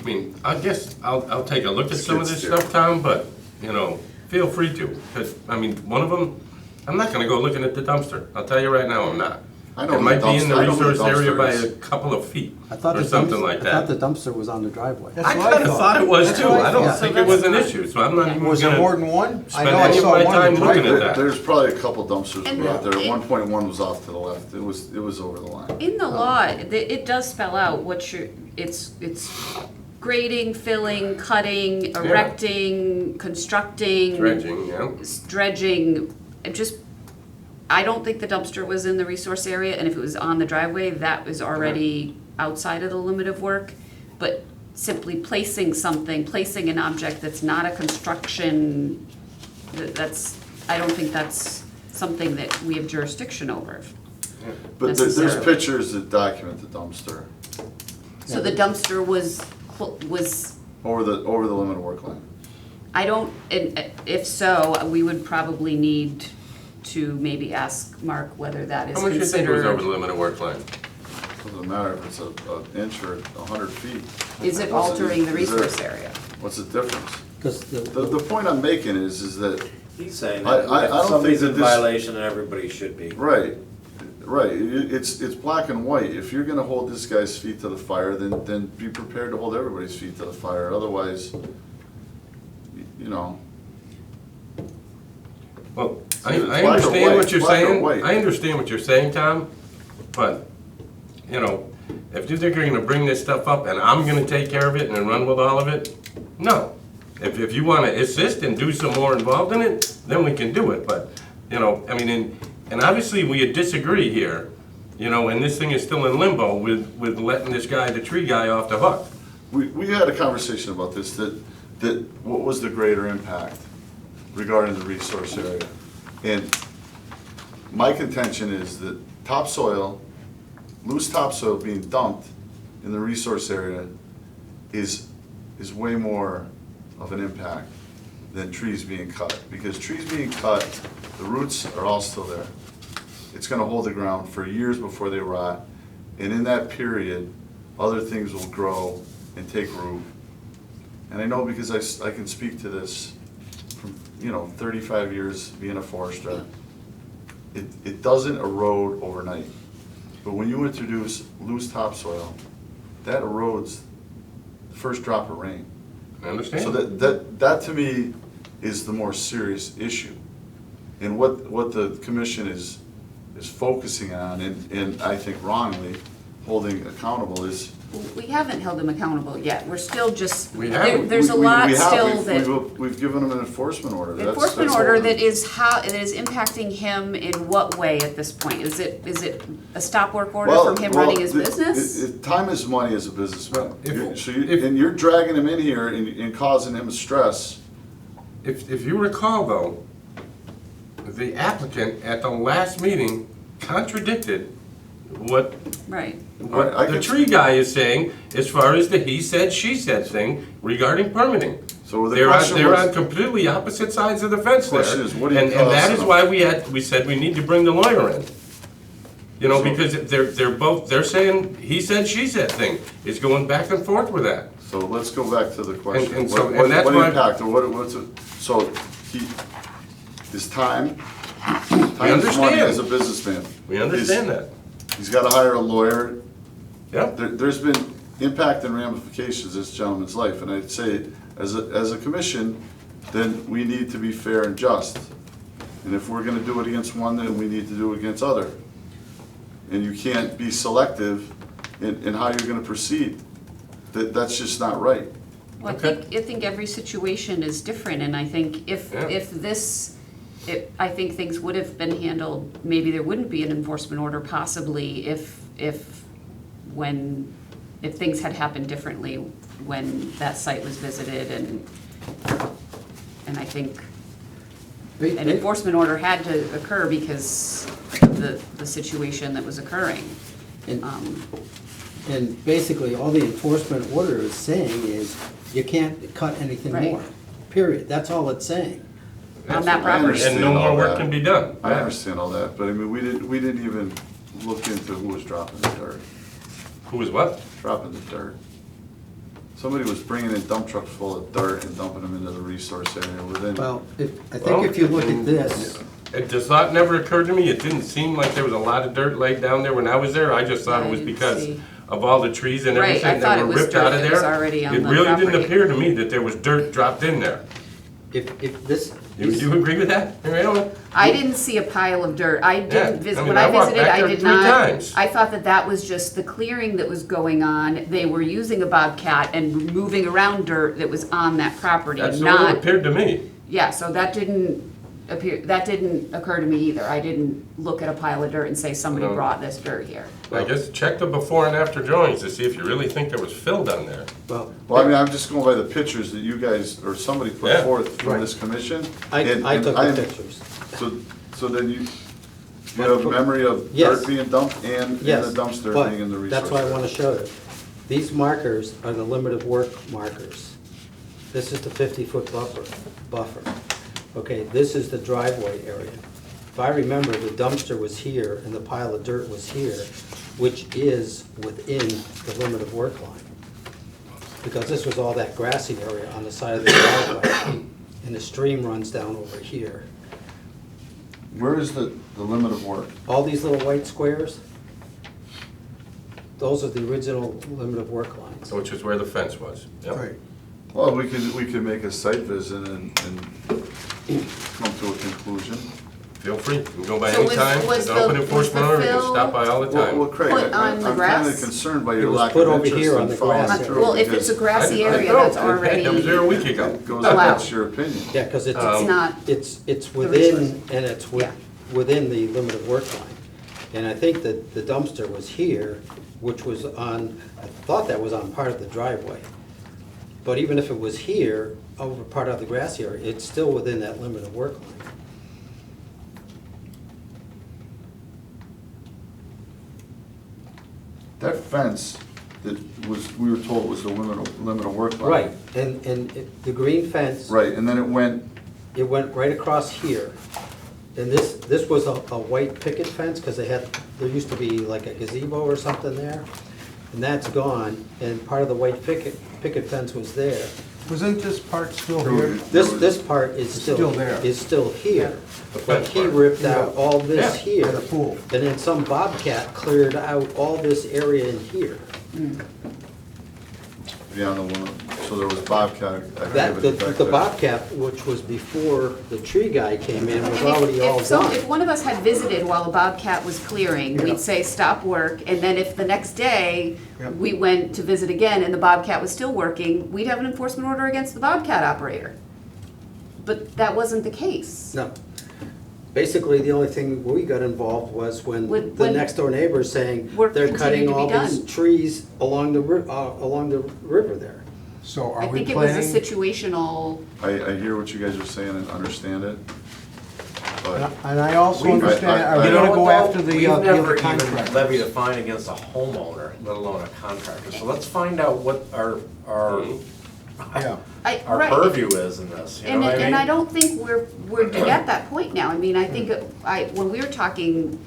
[SPEAKER 1] I mean, I guess I'll take a look at some of this
[SPEAKER 5] Skid steer.
[SPEAKER 1] stuff, Tom, but, you know, feel free to. Because, I mean, one of them, I'm not gonna go looking at the dumpster. I'll tell you right now, I'm not.
[SPEAKER 5] I know
[SPEAKER 1] It might be in the
[SPEAKER 5] I know
[SPEAKER 1] resource area
[SPEAKER 5] dumpster
[SPEAKER 1] by
[SPEAKER 5] is.
[SPEAKER 1] a couple of feet,
[SPEAKER 4] I thought
[SPEAKER 1] or
[SPEAKER 4] the
[SPEAKER 1] something
[SPEAKER 4] dumpster,
[SPEAKER 1] like
[SPEAKER 4] I thought
[SPEAKER 1] that.
[SPEAKER 4] the dumpster was on the driveway.
[SPEAKER 2] That's
[SPEAKER 1] I
[SPEAKER 2] what
[SPEAKER 1] kinda thought it was
[SPEAKER 2] That's
[SPEAKER 1] too.
[SPEAKER 2] what I
[SPEAKER 1] I don't
[SPEAKER 2] thought.
[SPEAKER 1] think
[SPEAKER 3] So
[SPEAKER 1] it was an
[SPEAKER 3] that's
[SPEAKER 1] issue, so I'm not even
[SPEAKER 2] Was there more
[SPEAKER 1] gonna.
[SPEAKER 2] than one? I
[SPEAKER 1] spend
[SPEAKER 2] know I
[SPEAKER 1] any of
[SPEAKER 2] saw
[SPEAKER 1] my
[SPEAKER 2] one
[SPEAKER 1] time
[SPEAKER 2] in the
[SPEAKER 1] looking at
[SPEAKER 2] driveway.
[SPEAKER 1] that.
[SPEAKER 5] There's probably a couple dumpsters
[SPEAKER 3] And
[SPEAKER 5] were out there.
[SPEAKER 3] it-
[SPEAKER 5] At one point, one was off to the left. It was over the line.
[SPEAKER 3] In the law, it does spell out what it's grading, filling, cutting, erecting, constructing.
[SPEAKER 1] Dredging, yeah.
[SPEAKER 3] Dredging, I don't think the dumpster was in the resource area, and if it was on the driveway, that was already outside of the limit of work. But simply placing an object that's not a construction, I don't think that's something that we have jurisdiction over.
[SPEAKER 5] But there's
[SPEAKER 3] Necessarily.
[SPEAKER 5] pictures that document the dumpster
[SPEAKER 3] So the dumpster was,
[SPEAKER 5] over the limit of work line.
[SPEAKER 3] I don't, and if so, we would probably need to maybe ask Mark whether that is
[SPEAKER 1] How much do you think was over the
[SPEAKER 3] considered.
[SPEAKER 1] limit of work line?
[SPEAKER 5] Doesn't matter if it's an inch or 100 feet.
[SPEAKER 3] Is it
[SPEAKER 5] What's
[SPEAKER 3] altering the
[SPEAKER 5] is there-
[SPEAKER 3] resource area?
[SPEAKER 5] What's the difference?
[SPEAKER 4] Because
[SPEAKER 5] The point I'm making is that,
[SPEAKER 6] He's saying
[SPEAKER 5] I
[SPEAKER 6] that
[SPEAKER 5] don't
[SPEAKER 6] if
[SPEAKER 5] think
[SPEAKER 6] somebody's
[SPEAKER 5] that
[SPEAKER 6] in
[SPEAKER 5] this-
[SPEAKER 6] violation, then everybody should be.
[SPEAKER 5] right, it's black and white. If you're gonna hold this guy's feet to the fire, then be prepared to hold everybody's feet to the fire. Otherwise, you know,
[SPEAKER 1] Well,
[SPEAKER 5] It's
[SPEAKER 1] I
[SPEAKER 5] black or
[SPEAKER 1] understand
[SPEAKER 5] white,
[SPEAKER 1] what you're
[SPEAKER 5] black or
[SPEAKER 1] saying.
[SPEAKER 5] white.
[SPEAKER 1] I understand what you're saying, Tom, but, you know, if you think you're gonna bring this stuff up and I'm gonna take care of it and run with all of it, no. If you wanna assist and do some more involved in it, then we can do it, but, you know, I mean, and obviously we disagree here, you know, and this thing is still in limbo with letting this guy, the tree guy, off the hook.
[SPEAKER 5] we had a conversation about this, that what was the greater impact regarding the resource area? And my contention is that topsoil, loose topsoil being dumped in the resource area is way more of an impact than trees being cut. Because trees being cut, the roots are all still there. It's gonna hold the ground for years before they rot. And in that period, other things will grow and take root. And I know because I can speak to this from, 35 years being a forester. It doesn't erode overnight. But when you introduce loose topsoil, that erodes the first drop of rain.
[SPEAKER 1] I understand.
[SPEAKER 5] So that to me is the more serious issue. And what the commission is focusing on, and I think wrongly holding accountable, is
[SPEAKER 3] We haven't held him accountable yet. We're still just,
[SPEAKER 1] We haven't.
[SPEAKER 3] there's a
[SPEAKER 5] we
[SPEAKER 3] lot
[SPEAKER 5] have.
[SPEAKER 3] still that.
[SPEAKER 5] We've given them an enforcement order. That's-
[SPEAKER 3] Enforcement
[SPEAKER 5] that's
[SPEAKER 3] order
[SPEAKER 5] holding.
[SPEAKER 3] that is impacting him in what way at this point? Is it a stop work order
[SPEAKER 5] Well,
[SPEAKER 3] from him
[SPEAKER 5] well,
[SPEAKER 3] running his
[SPEAKER 5] the-
[SPEAKER 3] business?
[SPEAKER 5] Time is money as a businessman.
[SPEAKER 1] Well, if-
[SPEAKER 5] And you're dragging him in here and causing him stress.
[SPEAKER 1] If you recall though, the applicant at the last meeting contradicted what
[SPEAKER 3] Right.
[SPEAKER 5] Right, I
[SPEAKER 1] the
[SPEAKER 5] can-
[SPEAKER 1] tree guy is saying as far as the he said, she said thing regarding permitting.
[SPEAKER 5] So the
[SPEAKER 1] They're
[SPEAKER 5] question
[SPEAKER 1] on
[SPEAKER 5] was-
[SPEAKER 1] completely opposite sides of the fence there.
[SPEAKER 5] Question is, what do you
[SPEAKER 1] And
[SPEAKER 5] call
[SPEAKER 1] that is
[SPEAKER 5] some-
[SPEAKER 1] why we said we need to bring the lawyer in. You know, because they're saying he said, she said thing. It's going back and forth with that.
[SPEAKER 5] So let's go back to the question.
[SPEAKER 1] And so-
[SPEAKER 5] What
[SPEAKER 1] and that's
[SPEAKER 5] what
[SPEAKER 1] why-
[SPEAKER 5] impact, or what's it, so his time is money
[SPEAKER 1] understand.
[SPEAKER 5] as a businessman.
[SPEAKER 1] We understand that.
[SPEAKER 5] He's gotta hire a lawyer.
[SPEAKER 1] Yep.
[SPEAKER 5] There's been impact and ramifications in this gentleman's life, and I'd say, as a commission, then we need to be fair and just. And if we're gonna do it against one, then we need to do it against other. And you can't be selective in how you're gonna proceed. That's just not right.
[SPEAKER 3] Well,
[SPEAKER 1] Okay.
[SPEAKER 3] I think every situation is different, and I think
[SPEAKER 1] Yeah.
[SPEAKER 3] I think things would have been handled, maybe there wouldn't be an enforcement order possibly if things had happened differently when that site was visited, and I think an enforcement order had to occur because of the situation that was occurring.
[SPEAKER 4] And- And basically, all the enforcement order is saying is, you can't cut anything
[SPEAKER 3] Right.
[SPEAKER 4] more, period. That's all it's saying.
[SPEAKER 3] On that
[SPEAKER 5] I
[SPEAKER 3] property.
[SPEAKER 5] understand
[SPEAKER 1] And no more
[SPEAKER 5] all
[SPEAKER 1] work
[SPEAKER 5] that.
[SPEAKER 1] can be done.
[SPEAKER 5] I understand all that, but I mean, we didn't even look into who was dropping the dirt,
[SPEAKER 1] Who was what?
[SPEAKER 5] dropping the dirt. somebody was bringing in dump trucks full of dirt and dumping them into the resource area within.
[SPEAKER 4] Well, I think if you look at this,
[SPEAKER 1] This thought never occurred to me. It didn't seem like there was a lot of dirt laid down there when I was there. I just thought it was
[SPEAKER 3] I didn't
[SPEAKER 1] because
[SPEAKER 3] see.
[SPEAKER 1] of all the trees and
[SPEAKER 3] Right, I
[SPEAKER 1] everything
[SPEAKER 3] thought
[SPEAKER 1] that
[SPEAKER 3] it
[SPEAKER 1] were
[SPEAKER 3] was
[SPEAKER 1] ripped
[SPEAKER 3] dirt
[SPEAKER 1] out of
[SPEAKER 3] that was
[SPEAKER 1] there.
[SPEAKER 3] already on
[SPEAKER 1] It
[SPEAKER 3] the
[SPEAKER 1] really didn't
[SPEAKER 3] property.
[SPEAKER 1] appear to me that there was dirt dropped in there.
[SPEAKER 4] if this.
[SPEAKER 1] Do you agree with that, Mary Ellen?
[SPEAKER 3] I didn't see a pile of dirt. I
[SPEAKER 1] Yeah,
[SPEAKER 3] didn't
[SPEAKER 1] I
[SPEAKER 3] visit,
[SPEAKER 1] mean,
[SPEAKER 3] when
[SPEAKER 1] I
[SPEAKER 3] I
[SPEAKER 1] walked
[SPEAKER 3] visited,
[SPEAKER 1] back
[SPEAKER 3] I
[SPEAKER 1] there
[SPEAKER 3] did
[SPEAKER 1] 3
[SPEAKER 3] not.
[SPEAKER 1] times.
[SPEAKER 3] I thought that that was just the clearing that was going on. They were using a bobcat and moving around dirt that was on that property,
[SPEAKER 1] That's the way it
[SPEAKER 3] not,
[SPEAKER 1] appeared to me.
[SPEAKER 3] yeah, so that didn't occur to me either. I didn't look at a pile of dirt and say somebody
[SPEAKER 1] No.
[SPEAKER 3] brought this dirt here.
[SPEAKER 1] I guess check the before and after drawings to see if you really think there was fill down there.
[SPEAKER 4] Well,
[SPEAKER 5] Well, I mean, I'm just going by the pictures that you guys, or somebody put
[SPEAKER 1] Yeah.
[SPEAKER 5] forth from
[SPEAKER 4] Right.
[SPEAKER 5] this commission.
[SPEAKER 4] I
[SPEAKER 5] and-
[SPEAKER 4] I
[SPEAKER 5] and
[SPEAKER 4] took
[SPEAKER 5] I'm-
[SPEAKER 4] the pictures.
[SPEAKER 5] So then you have a memory of
[SPEAKER 4] Yes.
[SPEAKER 5] dirt being dumped and the
[SPEAKER 4] Yes,
[SPEAKER 5] dumpster
[SPEAKER 4] but
[SPEAKER 5] being in the resource.
[SPEAKER 4] that's why I want to
[SPEAKER 5] area.
[SPEAKER 4] show you. These markers are the limit of work markers. This is the 50-foot buffer. Okay, this is the driveway area. If I remember, the dumpster was here and the pile of dirt was here, which is within the limit of work line. Because this was all that grassy area on the side of the driveway, and the stream runs down over here.
[SPEAKER 5] Where is the limit of work?
[SPEAKER 4] All these little white squares, those are the original limit of work lines.
[SPEAKER 1] Which is where the fence was. Yep.
[SPEAKER 2] Right.
[SPEAKER 5] Well, we could make a site visit and come to a conclusion.
[SPEAKER 1] Feel free. You can go by
[SPEAKER 3] So
[SPEAKER 1] any
[SPEAKER 3] was-
[SPEAKER 1] time.
[SPEAKER 3] was
[SPEAKER 1] There's an open
[SPEAKER 3] the-
[SPEAKER 1] enforcement
[SPEAKER 3] was the
[SPEAKER 1] order. You can
[SPEAKER 3] fill-
[SPEAKER 1] stop by all the
[SPEAKER 5] Well,
[SPEAKER 1] time.
[SPEAKER 5] Craig,
[SPEAKER 3] Put on the
[SPEAKER 5] I'm kind
[SPEAKER 3] grass?
[SPEAKER 5] of concerned by
[SPEAKER 4] It
[SPEAKER 5] your
[SPEAKER 4] was
[SPEAKER 5] lack
[SPEAKER 4] put
[SPEAKER 5] of
[SPEAKER 4] over
[SPEAKER 5] interest
[SPEAKER 4] here on
[SPEAKER 5] in
[SPEAKER 4] the
[SPEAKER 5] following
[SPEAKER 4] grass
[SPEAKER 5] through.
[SPEAKER 3] Well, if
[SPEAKER 5] because
[SPEAKER 3] it's a grassy
[SPEAKER 1] I
[SPEAKER 3] area,
[SPEAKER 1] know.
[SPEAKER 3] that's already.
[SPEAKER 1] That was there a week ago.
[SPEAKER 5] That goes,
[SPEAKER 3] Allowed.
[SPEAKER 5] that's your opinion.
[SPEAKER 4] Yeah, because it's,
[SPEAKER 3] It's not.
[SPEAKER 4] it's
[SPEAKER 3] the
[SPEAKER 4] within,
[SPEAKER 3] resource.
[SPEAKER 4] and it's
[SPEAKER 3] Yeah.
[SPEAKER 4] within the limit of work line. And I think that the dumpster was here, which was on, I thought that was on part of the driveway. But even if it was here, over part of the grass area, it's still within that limit of work line.
[SPEAKER 5] That fence that was, we were told was the limit of work line.
[SPEAKER 4] Right, and the green fence.
[SPEAKER 5] Right, and then it went,
[SPEAKER 4] Right across here. And this was a white picket fence, because there used to be like a gazebo or something there. And that's gone, and part of the white picket fence was there.
[SPEAKER 2] Wasn't this part still here?
[SPEAKER 4] This part is
[SPEAKER 2] Still there.
[SPEAKER 4] Is still here.
[SPEAKER 1] The
[SPEAKER 4] But
[SPEAKER 1] fence
[SPEAKER 4] he
[SPEAKER 1] part.
[SPEAKER 4] ripped out
[SPEAKER 2] Yeah.
[SPEAKER 4] all this
[SPEAKER 1] Yeah,
[SPEAKER 4] here.
[SPEAKER 2] and the pool.
[SPEAKER 4] And then some bobcat cleared out all this area in here.
[SPEAKER 5] beyond the limit, so there was Bobcat
[SPEAKER 4] That,
[SPEAKER 5] activity back
[SPEAKER 4] the
[SPEAKER 5] there.
[SPEAKER 4] bobcat, which was before the tree guy came in, was already all done.
[SPEAKER 3] If one of us had visited while a bobcat was clearing,
[SPEAKER 2] Yeah.
[SPEAKER 3] we'd say, stop work, and then if the next day,
[SPEAKER 2] Yep.
[SPEAKER 3] we went to visit again and the bobcat was still working, we'd have an enforcement order against the bobcat operator. But that wasn't the case.
[SPEAKER 4] No. Basically, the only thing we got involved was when
[SPEAKER 3] When-
[SPEAKER 4] the
[SPEAKER 3] when
[SPEAKER 4] next door neighbor's saying
[SPEAKER 3] work
[SPEAKER 4] they're
[SPEAKER 3] continued
[SPEAKER 4] cutting
[SPEAKER 3] to be
[SPEAKER 4] all these
[SPEAKER 3] done.
[SPEAKER 4] trees along the river there.
[SPEAKER 2] So
[SPEAKER 3] I
[SPEAKER 2] are we
[SPEAKER 3] think it was a
[SPEAKER 2] planning?
[SPEAKER 3] situational,
[SPEAKER 5] I hear what you guys are saying and understand it, but
[SPEAKER 2] And I also
[SPEAKER 6] We-
[SPEAKER 2] understand, are we
[SPEAKER 5] You
[SPEAKER 6] know
[SPEAKER 2] gonna
[SPEAKER 6] what,
[SPEAKER 2] go
[SPEAKER 6] though?
[SPEAKER 2] after the
[SPEAKER 6] We've
[SPEAKER 2] other
[SPEAKER 6] never even
[SPEAKER 2] contractors?
[SPEAKER 6] levied a fine against a homeowner, let alone a contractor. So let's find out what our
[SPEAKER 2] Yeah.
[SPEAKER 6] our
[SPEAKER 3] right.
[SPEAKER 6] purview is in this, you know
[SPEAKER 3] And,
[SPEAKER 6] what I mean?
[SPEAKER 3] and I don't think we're at that point now. I mean, I think, when we were talking,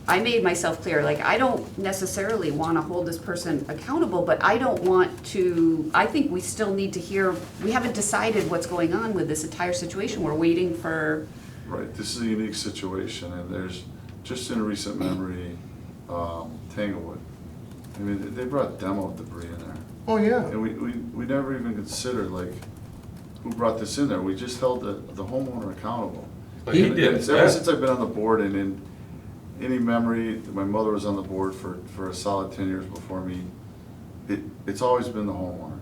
[SPEAKER 3] I made myself clear, like, I don't necessarily wanna hold this person accountable, but I don't want to, I think we still need to hear, we haven't decided what's going on with this entire situation. We're waiting for,
[SPEAKER 5] right, this is a unique situation, and there's, just in recent memory, Tanglewood. I mean, they brought demo debris in there,
[SPEAKER 2] Oh, yeah.
[SPEAKER 5] and we never even considered, like, who brought this in there? We just held the homeowner accountable.
[SPEAKER 1] But he
[SPEAKER 5] And
[SPEAKER 1] did,
[SPEAKER 5] it's Ever
[SPEAKER 1] yeah.
[SPEAKER 5] since I've been on the board, and in any memory, my mother was on the board for a solid 10 years before me, it's always been the homeowner.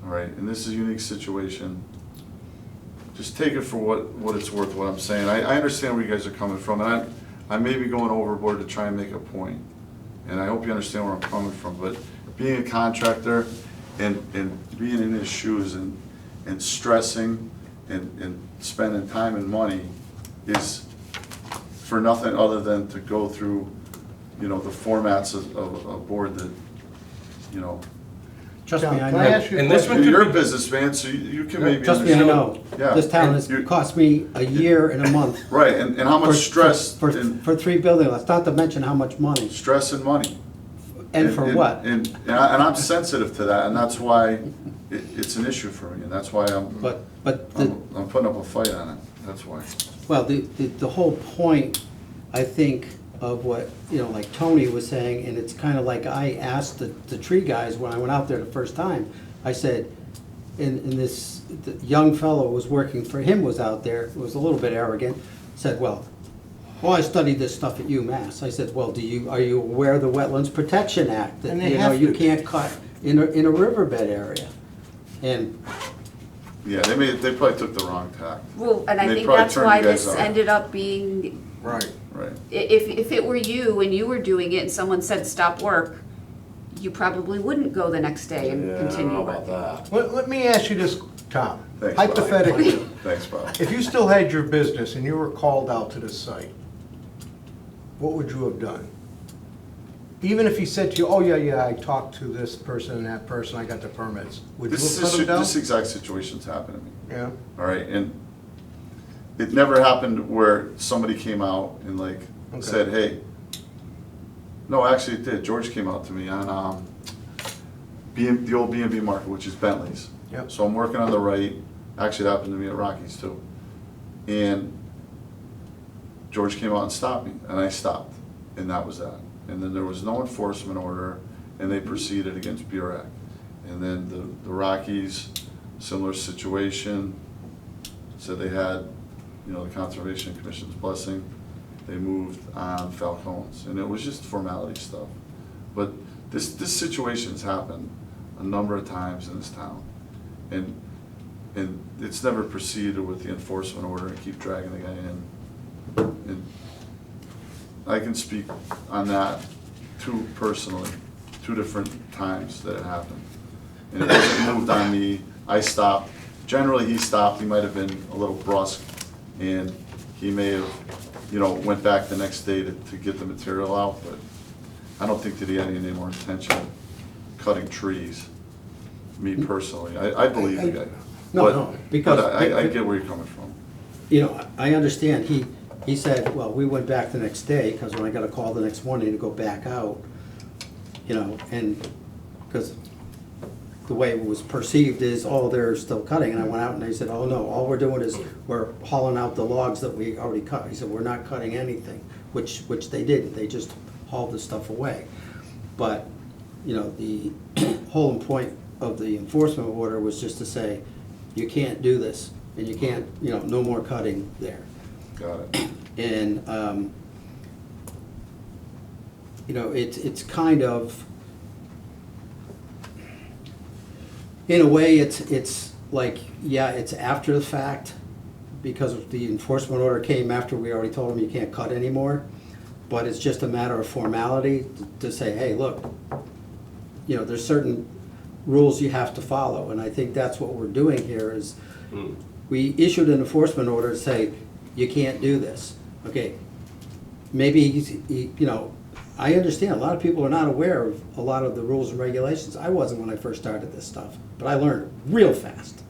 [SPEAKER 5] All right, and this is a unique situation. Just take it for what it's worth, what I'm saying. I understand where you guys are coming from, and I may be going overboard to try and make a point. And I hope you understand where I'm coming from, but being a contractor and being in his shoes and stressing and spending time and money is for nothing other than to go through, the formats of a board that,
[SPEAKER 4] Trust me, I
[SPEAKER 2] Can I ask
[SPEAKER 4] know.
[SPEAKER 2] you a
[SPEAKER 1] And this
[SPEAKER 2] question?
[SPEAKER 1] one-
[SPEAKER 5] you're a businessman, so you can maybe
[SPEAKER 4] Trust me, I
[SPEAKER 5] understand.
[SPEAKER 4] know.
[SPEAKER 5] Yeah.
[SPEAKER 4] This town
[SPEAKER 5] And
[SPEAKER 4] has
[SPEAKER 5] you-
[SPEAKER 4] cost me a year and a month.
[SPEAKER 5] Right, and how much stress
[SPEAKER 4] For
[SPEAKER 5] and
[SPEAKER 4] 3 building lots, not to mention how much money.
[SPEAKER 5] stress and money.
[SPEAKER 4] And for what?
[SPEAKER 5] And I'm sensitive to that, and that's why it's an issue for me, and that's why
[SPEAKER 4] But
[SPEAKER 5] I'm putting up a fight on it, that's why.
[SPEAKER 4] well, the whole point, I think, of what, like Tony was saying, and it's kind of like I asked the tree guys when I went out there the first time, I said, and this the young fellow was working for him was out there, was a little bit arrogant, said, well, I studied this stuff at UMass. I said, well, are you aware of the Wetlands Protection Act? That,
[SPEAKER 2] And they have
[SPEAKER 4] you
[SPEAKER 2] to.
[SPEAKER 4] can't cut in a riverbed area. And,
[SPEAKER 5] Yeah, they probably took the wrong tack.
[SPEAKER 3] Well, and I
[SPEAKER 5] They
[SPEAKER 3] think
[SPEAKER 5] probably
[SPEAKER 3] that's
[SPEAKER 5] turned
[SPEAKER 3] why
[SPEAKER 5] you guys
[SPEAKER 3] this
[SPEAKER 5] off.
[SPEAKER 3] ended up being,
[SPEAKER 2] Right.
[SPEAKER 5] Right.
[SPEAKER 3] if it were you and you were doing it and someone said, stop work, you probably wouldn't go the next day and
[SPEAKER 6] Yeah, I don't
[SPEAKER 3] continue
[SPEAKER 6] know about
[SPEAKER 3] working.
[SPEAKER 6] that.
[SPEAKER 2] Let me ask you this, Tom.
[SPEAKER 5] Thanks, Bob.
[SPEAKER 2] Hypothetically,
[SPEAKER 5] Thanks, Bob.
[SPEAKER 2] if you still had your business and you were called out to the site, what would you have done? Even if he said to you, oh, yeah, I talked to this person and that person, I got the permits, would you
[SPEAKER 5] This
[SPEAKER 2] have let him down?
[SPEAKER 5] exact situation's happened to me.
[SPEAKER 2] Yeah,
[SPEAKER 5] All right, and it never happened where somebody came out and like
[SPEAKER 2] Okay.
[SPEAKER 5] said, hey, no, actually it did. George came out to me on the old B&B market, which is Bentley's.
[SPEAKER 2] Yep.
[SPEAKER 5] So I'm working on the right, actually it happened to me at Rockies too. And George came out and stopped me, and I stopped, and that was that. And then there was no enforcement order, and they proceeded against Burek. And then the Rockies, similar situation, said they had, the Conservation Commission's blessing. They moved on Falcones, and it was just formality stuff. But this situation's happened a number of times in this town. And it's never proceeded with the enforcement order and keep dragging the guy in. And I can speak on that personally, 2 different times that it happened. And it wasn't moved on me, I stopped. Generally, he stopped, he might have been a little brusque, and he may have, went back the next day to get the material out, but I don't think that he had any more intention of cutting trees, me personally. I believe the guy.
[SPEAKER 4] No,
[SPEAKER 5] But-
[SPEAKER 4] no, because-
[SPEAKER 5] But I get where you're coming from.
[SPEAKER 4] I understand, he said, well, we went back the next day, because when I got a call the next morning to go back out, and, because the way it was perceived is, oh, they're still cutting, and I went out and they said, oh, no, all we're doing is, we're hauling out the logs that we already cut. He said, we're not cutting anything, which they didn't, they just hauled the stuff away. But, the whole point of the enforcement order was just to say, you can't do this, and you can't, no more cutting there.
[SPEAKER 5] Got it.
[SPEAKER 4] And, it's kind of, in a way, it's like, yeah, it's after the fact, because the enforcement order came after we already told them you can't cut anymore, but it's just a matter of formality to say, hey, look, there's certain rules you have to follow, and I think that's what we're doing here is, we issued an enforcement order to say, you can't do this. Okay, maybe, I understand, a lot of people are not aware of a lot of the rules and regulations. I wasn't when I first started this stuff, but I learned real fast.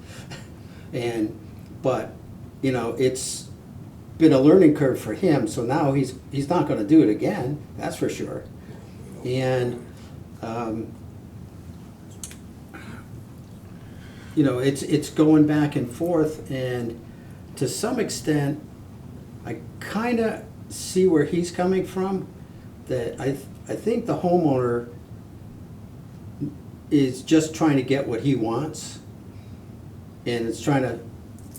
[SPEAKER 4] But it's been a learning curve for him, so now he's not gonna do it again, that's for sure. And, it's going back and forth, and to some extent, I kinda see where he's coming from, that I think the homeowner is just trying to get what he wants, and it's trying to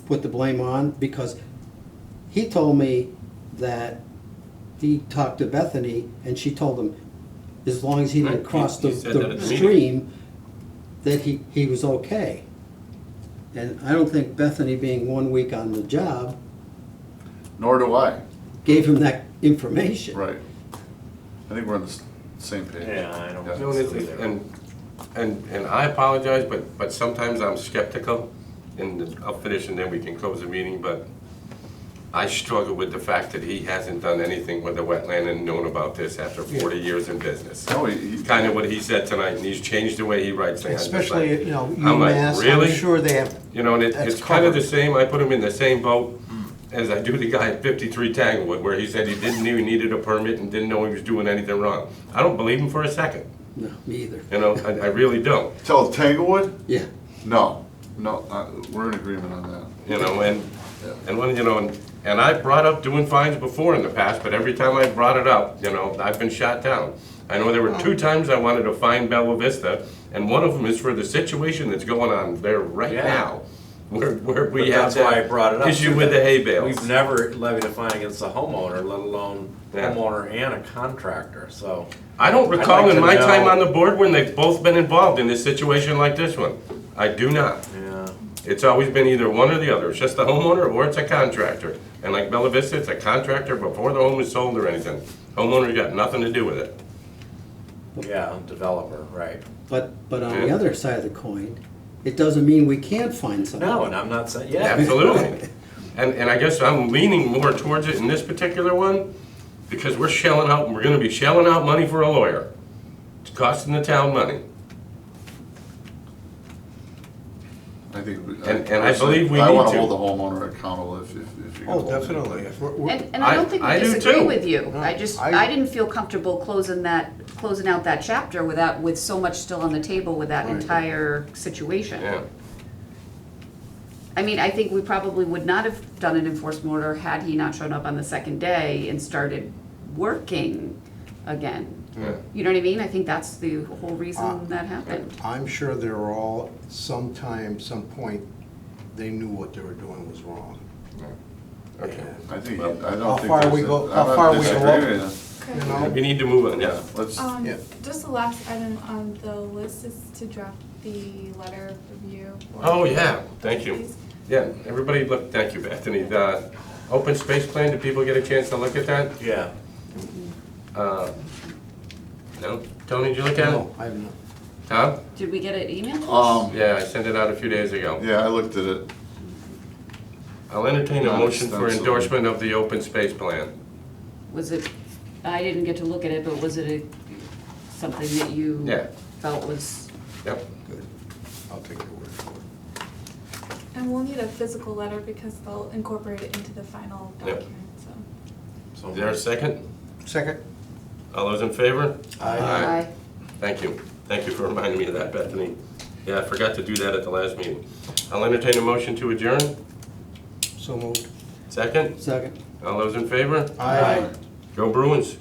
[SPEAKER 4] put the blame on, because he told me that he talked to Bethany, and she told him, as long as he didn't
[SPEAKER 1] Right,
[SPEAKER 4] cross
[SPEAKER 1] he said that at
[SPEAKER 4] the
[SPEAKER 1] the meeting.
[SPEAKER 4] stream, that he was okay. And I don't think Bethany, being 1 week on the job,
[SPEAKER 5] Nor do I.
[SPEAKER 4] gave him that information.
[SPEAKER 5] Right. I think we're on the same page.
[SPEAKER 6] Yeah, I don't.
[SPEAKER 5] Yeah.
[SPEAKER 1] No, and I apologize, but sometimes I'm skeptical, and I'll finish and then we can close the meeting, but I struggle with the fact that he hasn't done anything with the wetland and known about this after 40 years in business.
[SPEAKER 5] No,
[SPEAKER 1] It's kind of what he said tonight, and he's changed the way he writes things. I'm just like-
[SPEAKER 2] especially,
[SPEAKER 1] I'm like,
[SPEAKER 2] UMass,
[SPEAKER 1] really?
[SPEAKER 2] I'm sure they have,
[SPEAKER 1] And
[SPEAKER 2] That's
[SPEAKER 1] it's kind of the
[SPEAKER 2] covered.
[SPEAKER 1] same, I put him in the same boat as I do the guy at 53 Tanglewood, where he said he didn't even needed a permit and didn't know he was doing anything wrong. I don't believe him for a second.
[SPEAKER 4] No, me either.
[SPEAKER 1] You know, I really don't.
[SPEAKER 5] Tell Tanglewood?
[SPEAKER 4] Yeah.
[SPEAKER 5] No, we're in agreement on that.
[SPEAKER 1] You know, and when, you know, and I brought up doing fines before in the past, but every time I brought it up, you know, I've been shot down. I know there were 2 times I wanted to fine Bella Vista, and one of them is for the situation that's going on there right
[SPEAKER 6] Yeah.
[SPEAKER 1] now, where
[SPEAKER 6] But
[SPEAKER 1] we have
[SPEAKER 6] that's why I brought it
[SPEAKER 1] that
[SPEAKER 6] up.
[SPEAKER 1] issue with the hay bales.
[SPEAKER 6] We've never levied a fine against the homeowner, let alone
[SPEAKER 1] Yeah.
[SPEAKER 6] homeowner and a contractor, so.
[SPEAKER 1] I don't
[SPEAKER 6] I'd
[SPEAKER 1] recall
[SPEAKER 6] like
[SPEAKER 1] in
[SPEAKER 6] to
[SPEAKER 1] my time
[SPEAKER 6] know-
[SPEAKER 1] on the board when they've both been involved in this situation like this one. I do not.
[SPEAKER 6] Yeah.
[SPEAKER 1] It's always been either one or the other. It's just the homeowner or it's a contractor. And like Bella Vista, it's a contractor before the home is sold or anything. Homeowner's got nothing to do with it.
[SPEAKER 6] Yeah, developer, right.
[SPEAKER 4] But on the
[SPEAKER 1] Yeah.
[SPEAKER 4] other side of the coin, it doesn't mean we can't find somebody.
[SPEAKER 6] No, and I'm not saying, yeah.
[SPEAKER 1] Absolutely. And I guess I'm leaning more towards it in this particular one because we're gonna be shelling out money for a lawyer. It's costing the town money.
[SPEAKER 5] I think,
[SPEAKER 1] And I believe we
[SPEAKER 5] I
[SPEAKER 1] need
[SPEAKER 5] wanna
[SPEAKER 1] to.
[SPEAKER 5] hold the homeowner accountable if you can.
[SPEAKER 2] Oh,
[SPEAKER 5] hold it.
[SPEAKER 2] definitely. If we're-
[SPEAKER 3] And I don't think
[SPEAKER 1] I
[SPEAKER 3] we
[SPEAKER 1] do
[SPEAKER 3] disagree
[SPEAKER 1] too.
[SPEAKER 3] with you.
[SPEAKER 2] No,
[SPEAKER 3] I didn't feel comfortable closing out that chapter with so much still on the table with that
[SPEAKER 2] Right.
[SPEAKER 3] entire situation.
[SPEAKER 1] Yeah.
[SPEAKER 3] I mean, I think we probably would not have done an enforcement order had he not shown up on the second day and started working again.
[SPEAKER 1] Yeah.
[SPEAKER 3] You know what I mean? I think that's the whole reason
[SPEAKER 2] Uh,
[SPEAKER 3] that happened.
[SPEAKER 2] I'm sure they were all, sometime, some point, they knew what they were doing was wrong.
[SPEAKER 1] Okay.
[SPEAKER 5] I think,
[SPEAKER 1] Well,
[SPEAKER 5] I
[SPEAKER 2] How
[SPEAKER 5] don't think
[SPEAKER 2] far
[SPEAKER 5] there's,
[SPEAKER 2] we go-
[SPEAKER 5] I'm
[SPEAKER 2] how
[SPEAKER 5] not
[SPEAKER 2] far we go
[SPEAKER 5] disagreeing
[SPEAKER 2] up?
[SPEAKER 5] with
[SPEAKER 8] Okay.
[SPEAKER 2] You know?
[SPEAKER 1] We need to move on, yeah.
[SPEAKER 5] you. Let's,
[SPEAKER 2] Yeah.
[SPEAKER 8] Just the last item on the list is to draft the letter of review. for-
[SPEAKER 1] Oh, yeah, thank you.
[SPEAKER 8] Please.
[SPEAKER 1] Yeah, everybody look, thank you, Bethany. The open space plan, did people get a chance to look at that?
[SPEAKER 6] Yeah.
[SPEAKER 1] No? Tony, did you look at it?
[SPEAKER 2] No, I have not.
[SPEAKER 1] Tom?
[SPEAKER 3] Did we get an email to us?
[SPEAKER 1] Yeah, I sent it out a few days ago.
[SPEAKER 5] yeah, I looked at it.
[SPEAKER 1] I'll entertain a
[SPEAKER 5] Not
[SPEAKER 1] motion for
[SPEAKER 5] extensively.
[SPEAKER 1] endorsement of the open space plan.
[SPEAKER 3] Was it, I didn't get to look at it, but was it something that you
[SPEAKER 1] Yeah.
[SPEAKER 3] felt was,
[SPEAKER 1] Yep.
[SPEAKER 2] Good. I'll take your word for it.
[SPEAKER 8] And we'll need a physical letter because they'll incorporate it into the final
[SPEAKER 1] Yep.
[SPEAKER 8] document, so.
[SPEAKER 1] Is there a second?
[SPEAKER 2] Second?
[SPEAKER 1] All those in favor?
[SPEAKER 3] Aye.
[SPEAKER 1] Thank you. Thank you for reminding me of that, Bethany. Yeah, I forgot to do that at the last meeting. I'll entertain a motion to adjourn.
[SPEAKER 2] So moved.
[SPEAKER 1] Second?
[SPEAKER 4] Second.
[SPEAKER 1] All those in favor?
[SPEAKER 2] Aye.
[SPEAKER 1] Go Bruins.